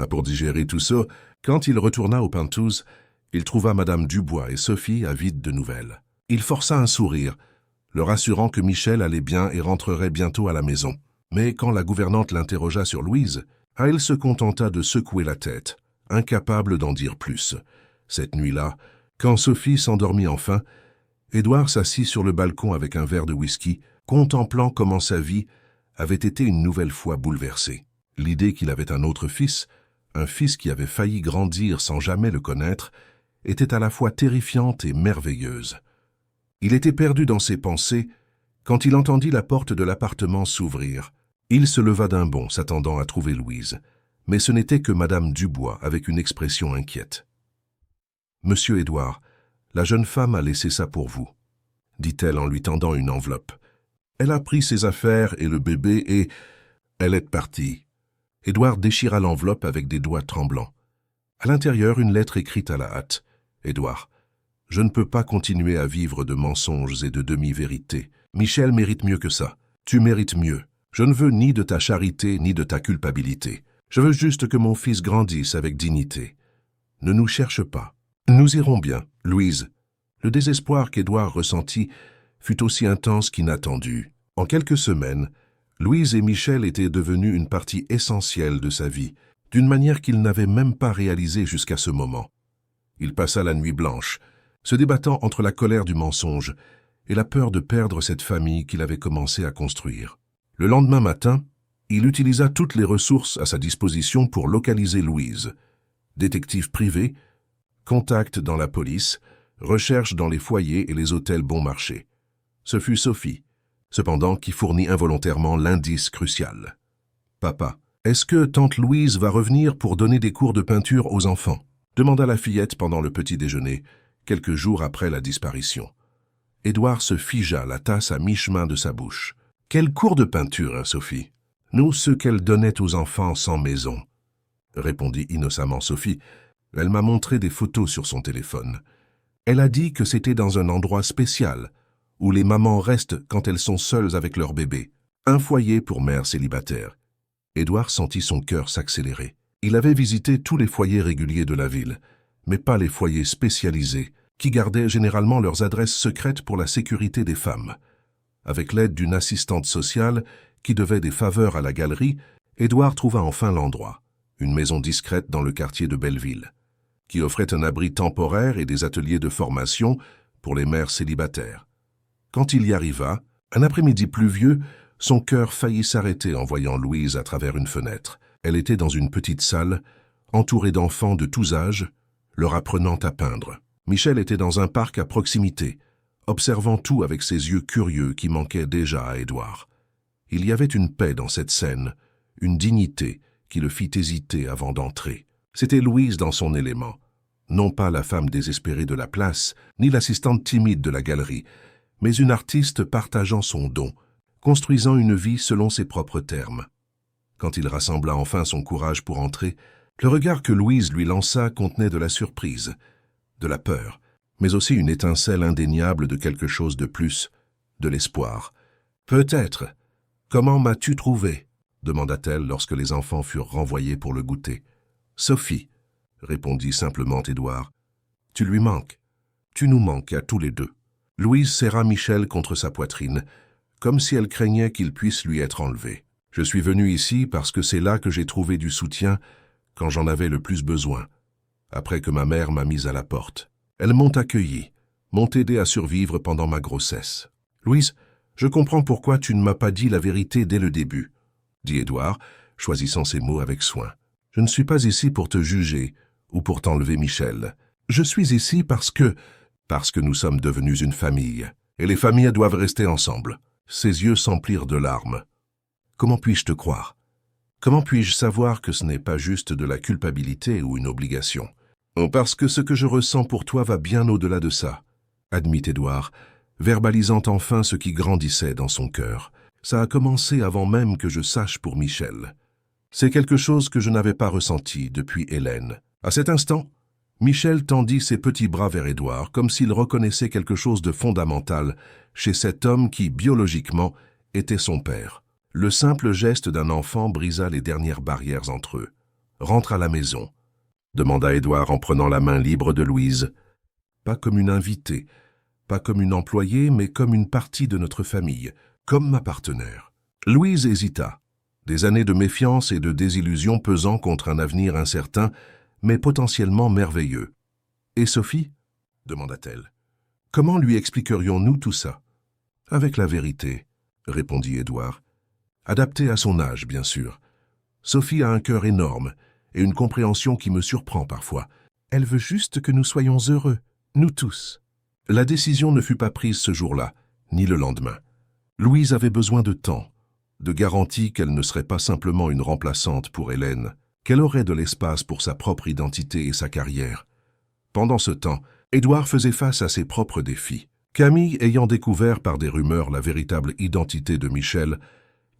Pour digérer tout ça, quand il retourna au Penthouse, il trouva Madame Dubois et Sophie avides de nouvelles. Il força un sourire, leur assurant que Michel allait bien et rentrerait bientôt à la maison. Mais quand la gouvernante l'interrogea sur Louise, elle se contenta de secouer la tête, incapable d'en dire plus. Cette nuit-là, quand Sophie s'endormit enfin, Édouard s'assit sur le balcon avec un verre de whisky, contemplant comment sa vie avait été une nouvelle fois bouleversée. L'idée qu'il avait un autre fils, un fils qui avait failli grandir sans jamais le connaître, était à la fois terrifiante et merveilleuse. Il était perdu dans ses pensées quand il entendit la porte de l'appartement s'ouvrir. Il se leva d'un bond, s'attendant à trouver Louise, mais ce n'était que Madame Dubois avec une expression inquiète. « Monsieur Édouard, la jeune femme a laissé ça pour vous. » dit-elle en lui tendant une enveloppe. Elle a pris ses affaires et le bébé et... elle est partie. Édouard déchira l'enveloppe avec des doigts tremblants. À l'intérieur, une lettre écrite à la hâte. « Édouard, je ne peux pas continuer à vivre de mensonges et de demi-vérités. Michel mérite mieux que ça. Tu mérites mieux. Je ne veux ni de ta charité ni de ta culpabilité. Je veux juste que mon fils grandisse avec dignité. Ne nous cherche pas. Nous irons bien, Louise. » Le désespoir qu'Édouard ressentit fut aussi intense qu'inattendu. En quelques semaines, Louise et Michel étaient devenus une partie essentielle de sa vie, d'une manière qu'il n'avait même pas réalisée jusqu'à ce moment. Il passa la nuit blanche, se débattant entre la colère du mensonge et la peur de perdre cette famille qu'il avait commencé à construire. Le lendemain matin, il utilisa toutes les ressources à sa disposition pour localiser Louise. Détective privé, contact dans la police, recherche dans les foyers et les hôtels bon marché. Ce fut Sophie, cependant, qui fournit involontairement l'indice crucial. « Papa, est-ce que tante Louise va revenir pour donner des cours de peinture aux enfants ?» demanda la fillette pendant le petit déjeuner, quelques jours après la disparition. Édouard se figea, la tasse à mi-chemin de sa bouche. « Quel cours de peinture, hein, Sophie ? Nous, ceux qu'elle donnait aux enfants sans maison. » répondit innocemment Sophie. Elle m'a montré des photos sur son téléphone. Elle a dit que c'était dans un endroit spécial, où les mamans restent quand elles sont seules avec leur bébé. Un foyer pour mères célibataires. Édouard sentit son cœur s'accélérer. Il avait visité tous les foyers réguliers de la ville, mais pas les foyers spécialisés, qui gardaient généralement leurs adresses secrètes pour la sécurité des femmes. Avec l'aide d'une assistante sociale qui devait des faveurs à la galerie, Édouard trouva enfin l'endroit, une maison discrète dans le quartier de Belleville, qui offrait un abri temporaire et des ateliers de formation pour les mères célibataires. Quand il y arriva, un après-midi pluvieux, son cœur faillit s'arrêter en voyant Louise à travers une fenêtre. Elle était dans une petite salle, entourée d'enfants de tous âges, leur apprenant à peindre. Michel était dans un parc à proximité, observant tout avec ses yeux curieux qui manquaient déjà à Édouard. Il y avait une paix dans cette scène, une dignité qui le fit hésiter avant d'entrer. C'était Louise dans son élément, non pas la femme désespérée de la place, ni l'assistante timide de la galerie, mais une artiste partageant son don, construisant une vie selon ses propres termes. Quand il rassembla enfin son courage pour entrer, le regard que Louise lui lança contenait de la surprise, de la peur, mais aussi une étincelle indéniable de quelque chose de plus, de l'espoir. « Peut-être. Comment m'as-tu trouvé ?» demanda-t-elle lorsque les enfants furent renvoyés pour le goûter. « Sophie, » répondit simplement Édouard. « Tu lui manques. Tu nous manques à tous les deux. » Louise serra Michel contre sa poitrine, comme si elle craignait qu'il puisse lui être enlevé. « Je suis venue ici parce que c'est là que j'ai trouvé du soutien quand j'en avais le plus besoin, après que ma mère m'a mise à la porte. Elles m'ont accueilli, m'ont aidé à survivre pendant ma grossesse. Louise, je comprends pourquoi tu ne m'as pas dit la vérité dès le début, » dit Édouard, choisissant ses mots avec soin. « Je ne suis pas ici pour te juger ou pour t'enlever Michel. Je suis ici parce que nous sommes devenus une famille, et les familles doivent rester ensemble. » Ses yeux s'emplirent de larmes. « Comment puis-je te croire? Comment puis-je savoir que ce n'est pas juste de la culpabilité ou une obligation? Parce que ce que je ressens pour toi va bien au-delà de ça, » admit Édouard, verbalisant enfin ce qui grandissait dans son cœur. « Ça a commencé avant même que je sache pour Michel. C'est quelque chose que je n'avais pas ressenti depuis Hélène. » À cet instant, Michel tendit ses petits bras vers Édouard, comme s'il reconnaissait quelque chose de fondamental chez cet homme qui, biologiquement, était son père. Le simple geste d'un enfant brisa les dernières barrières entre eux. « Rentre à la maison », demanda Édouard en prenant la main libre de Louise. « Pas comme une invitée, pas comme une employée, mais comme une partie de notre famille, comme ma partenaire. » Louise hésita, des années de méfiance et de désillusion pesant contre un avenir incertain, mais potentiellement merveilleux. « Et Sophie ?» demanda-t-elle. « Comment lui expliquerions-nous tout ça ?»« Avec la vérité, » répondit Édouard. « Adaptée à son âge, bien sûr. Sophie a un cœur énorme et une compréhension qui me surprend parfois. Elle veut juste que nous soyons heureux, nous tous. » La décision ne fut pas prise ce jour-là, ni le lendemain. Louise avait besoin de temps, de garantie qu'elle ne serait pas simplement une remplaçante pour Hélène, qu'elle aurait de l'espace pour sa propre identité et sa carrière. Pendant ce temps, Édouard faisait face à ses propres défis. Camille, ayant découvert par des rumeurs la véritable identité de Michel,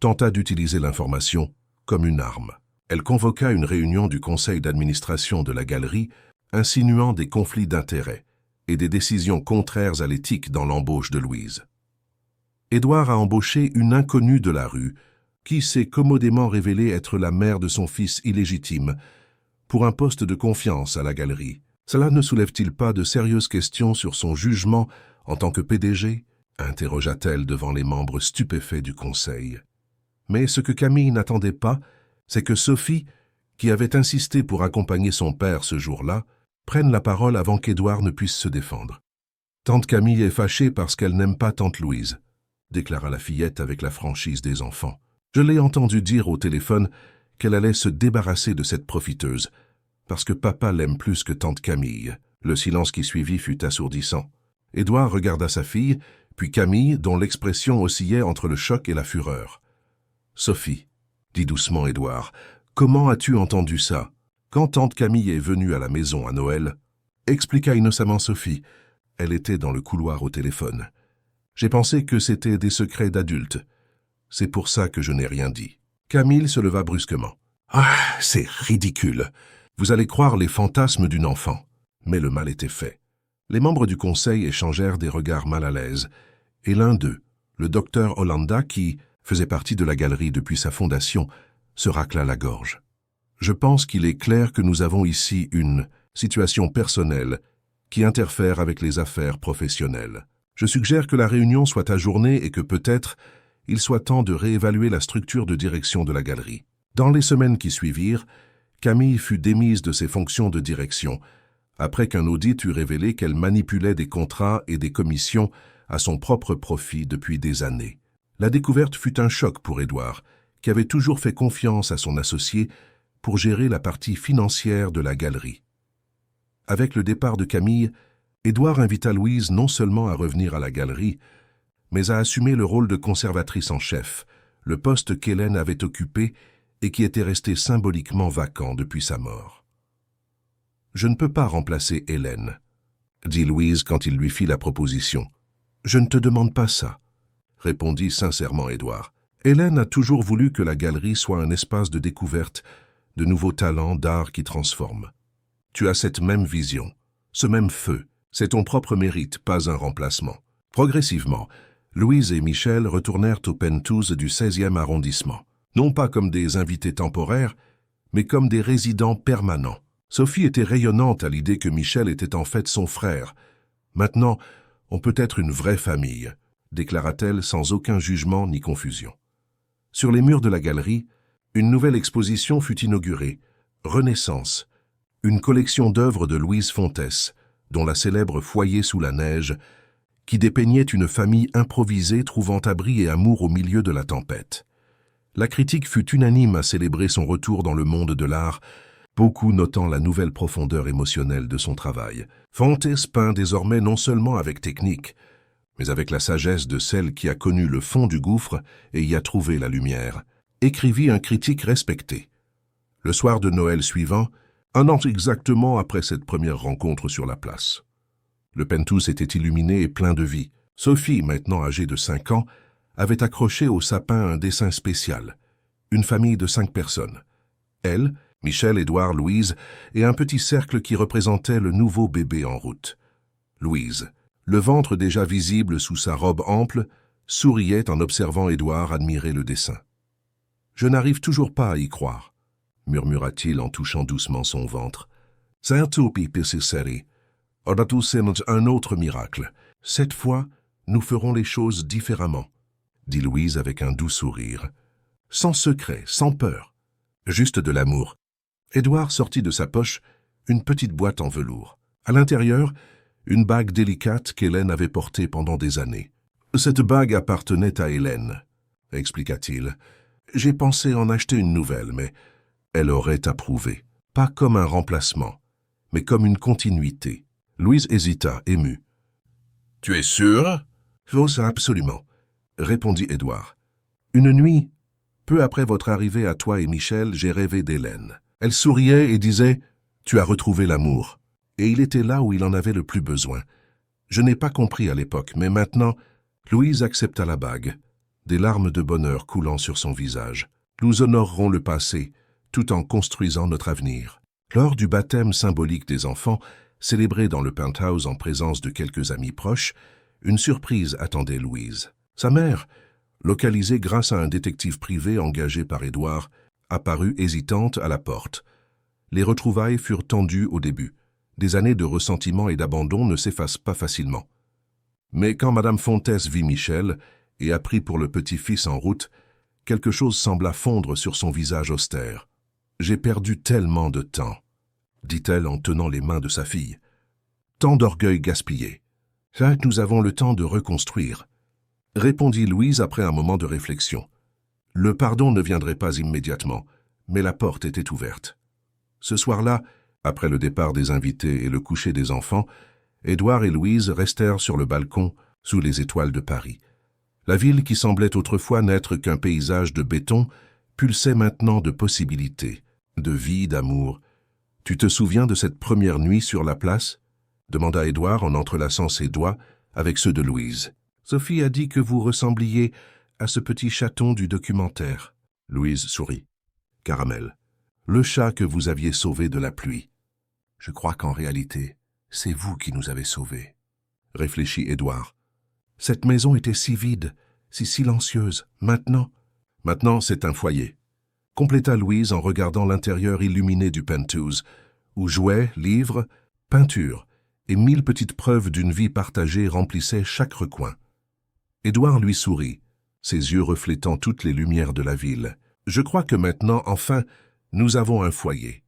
tenta d'utiliser l'information comme une arme. Elle convoqua une réunion du conseil d'administration de la galerie, insinuant des conflits d'intérêts et des décisions contraires à l'éthique dans l'embauche de Louise. Édouard a embauché une inconnue de la rue, qui s'est commodément révélée être la mère de son fils illégitime, pour un poste de confiance à la galerie. Cela ne soulève-t-il pas de sérieuses questions sur son jugement en tant que PDG? Interrogea-t-elle devant les membres stupéfaits du conseil. Mais ce que Camille n'attendait pas, c'est que Sophie, qui avait insisté pour accompagner son père ce jour-là, prenne la parole avant qu'Édouard ne puisse se défendre. « Tante Camille est fâchée parce qu'elle n'aime pas tante Louise », déclara la fillette avec la franchise des enfants. « Je l'ai entendu dire au téléphone qu'elle allait se débarrasser de cette profiteuse, parce que papa l'aime plus que tante Camille. » Le silence qui suivit fut assourdissant. Édouard regarda sa fille, puis Camille, dont l'expression oscillait entre le choc et la fureur. « Sophie, » dit doucement Édouard, « comment as-tu entendu ça? Quand tante Camille est venue à la maison à Noël, » expliqua innocemment Sophie. Elle était dans le couloir au téléphone. « J'ai pensé que c'était des secrets d'adultes. C'est pour ça que je n'ai rien dit. » Camille se leva brusquement. « Ah, c'est ridicule. Vous allez croire les fantasmes d'une enfant. » Mais le mal était fait. Les membres du conseil échangèrent des regards mal à l'aise, et l'un d'eux, le docteur Hollanda, qui faisait partie de la galerie depuis sa fondation, se racla la gorge. « Je pense qu'il est clair que nous avons ici une situation personnelle qui interfère avec les affaires professionnelles. Je suggère que la réunion soit ajournée et que peut-être il soit temps de réévaluer la structure de direction de la galerie. » Dans les semaines qui suivirent, Camille fut démise de ses fonctions de direction, après qu'un audit eut révélé qu'elle manipulait des contrats et des commissions à son propre profit depuis des années. La découverte fut un choc pour Édouard, qui avait toujours fait confiance à son associé pour gérer la partie financière de la galerie. Avec le départ de Camille, Édouard invita Louise non seulement à revenir à la galerie, mais à assumer le rôle de conservatrice en chef, le poste qu'Hélène avait occupé et qui était resté symboliquement vacant depuis sa mort. « Je ne peux pas remplacer Hélène, » dit Louise quand il lui fit la proposition. « Je ne te demande pas ça, » répondit sincèrement Édouard. « Hélène a toujours voulu que la galerie soit un espace de découverte, de nouveaux talents d'art qui transforment. Tu as cette même vision, ce même feu. C'est ton propre mérite, pas un remplacement. » Progressivement, Louise et Michel retournèrent au Penthouse du 16e arrondissement, non pas comme des invités temporaires, mais comme des résidents permanents. Sophie était rayonnante à l'idée que Michel était en fait son frère. « Maintenant, on peut être une vraie famille », déclara-t-elle sans aucun jugement ni confusion. Sur les murs de la galerie, une nouvelle exposition fut inaugurée, Renaissance, une collection d'œuvres de Louise Fontès, dont la célèbre Foyer sous la neige, qui dépeignait une famille improvisée trouvant abri et amour au milieu de la tempête. La critique fut unanime à célébrer son retour dans le monde de l'art, beaucoup notant la nouvelle profondeur émotionnelle de son travail. Fontès peint désormais non seulement avec technique, mais avec la sagesse de celle qui a connu le fond du gouffre et y a trouvé la lumière, écrivit un critique respecté. Le soir de Noël suivant, un an exactement après cette première rencontre sur la place. Le Penthouse était illuminé et plein de vie. Sophie, maintenant âgée de 5 ans, avait accroché au sapin un dessin spécial. Une famille de 5 personnes. Elle, Michel, Édouard, Louise et un petit cercle qui représentait le nouveau bébé en route. Louise, le ventre déjà visible sous sa robe ample, souriait en observant Édouard admirer le dessin. « Je n'arrive toujours pas à y croire », murmura-t-il en touchant doucement son ventre. « C'est un topi, Pisciceri. On a tous un autre miracle. Cette fois, nous ferons les choses différemment, » dit Louise avec un doux sourire. « Sans secret, sans peur. Juste de l'amour. » Édouard sortit de sa poche une petite boîte en velours. À l'intérieur, une bague délicate qu'Hélène avait portée pendant des années. « Cette bague appartenait à Hélène, » expliqua-t-il. « J'ai pensé en acheter une nouvelle, mais elle aurait approuvé. Pas comme un remplacement, mais comme une continuité. » Louise hésita, émue. « Tu es sûr ?»« Oh, ça, absolument, » répondit Édouard. « Une nuit, peu après votre arrivée à toi et Michel, j'ai rêvé d'Hélène. Elle souriait et disait « Tu as retrouvé l'amour. » Et il était là où il en avait le plus besoin. Je n'ai pas compris à l'époque, mais maintenant, Louise accepta la bague, des larmes de bonheur coulant sur son visage. Nous honorerons le passé, tout en construisant notre avenir. Lors du baptême symbolique des enfants, célébré dans le penthouse en présence de quelques amis proches, une surprise attendait Louise. Sa mère, localisée grâce à un détective privé engagé par Édouard, apparut hésitante à la porte. Les retrouvailles furent tendues au début. Des années de ressentiment et d'abandon ne s'effacent pas facilement. Mais quand Madame Fontès vit Michel et apprit pour le petit-fils en route, quelque chose sembla fondre sur son visage austère. « J'ai perdu tellement de temps », dit-elle en tenant les mains de sa fille. « Tant d'orgueil gaspillé. Ça, nous avons le temps de reconstruire », répondit Louise après un moment de réflexion. Le pardon ne viendrait pas immédiatement, mais la porte était ouverte. Ce soir-là, après le départ des invités et le coucher des enfants, Édouard et Louise restèrent sur le balcon sous les étoiles de Paris. La ville qui semblait autrefois n'être qu'un paysage de béton pulsait maintenant de possibilités, de vie, d'amour. « Tu te souviens de cette première nuit sur la place ?» demanda Édouard en entrelaçant ses doigts avec ceux de Louise. « Sophie a dit que vous ressembliez à ce petit chaton du documentaire. » Louise sourit. « Caramel, le chat que vous aviez sauvé de la pluie. Je crois qu'en réalité, c'est vous qui nous avez sauvés. » réfléchit Édouard. « Cette maison était si vide, si silencieuse. Maintenant, c'est un foyer. » compléta Louise en regardant l'intérieur illuminé du penthouse, où jouets, livres, peintures et 1000 petites preuves d'une vie partagée remplissaient chaque recoin. Édouard lui sourit, ses yeux reflétant toutes les lumières de la ville. « Je crois que maintenant, enfin, nous avons un foyer.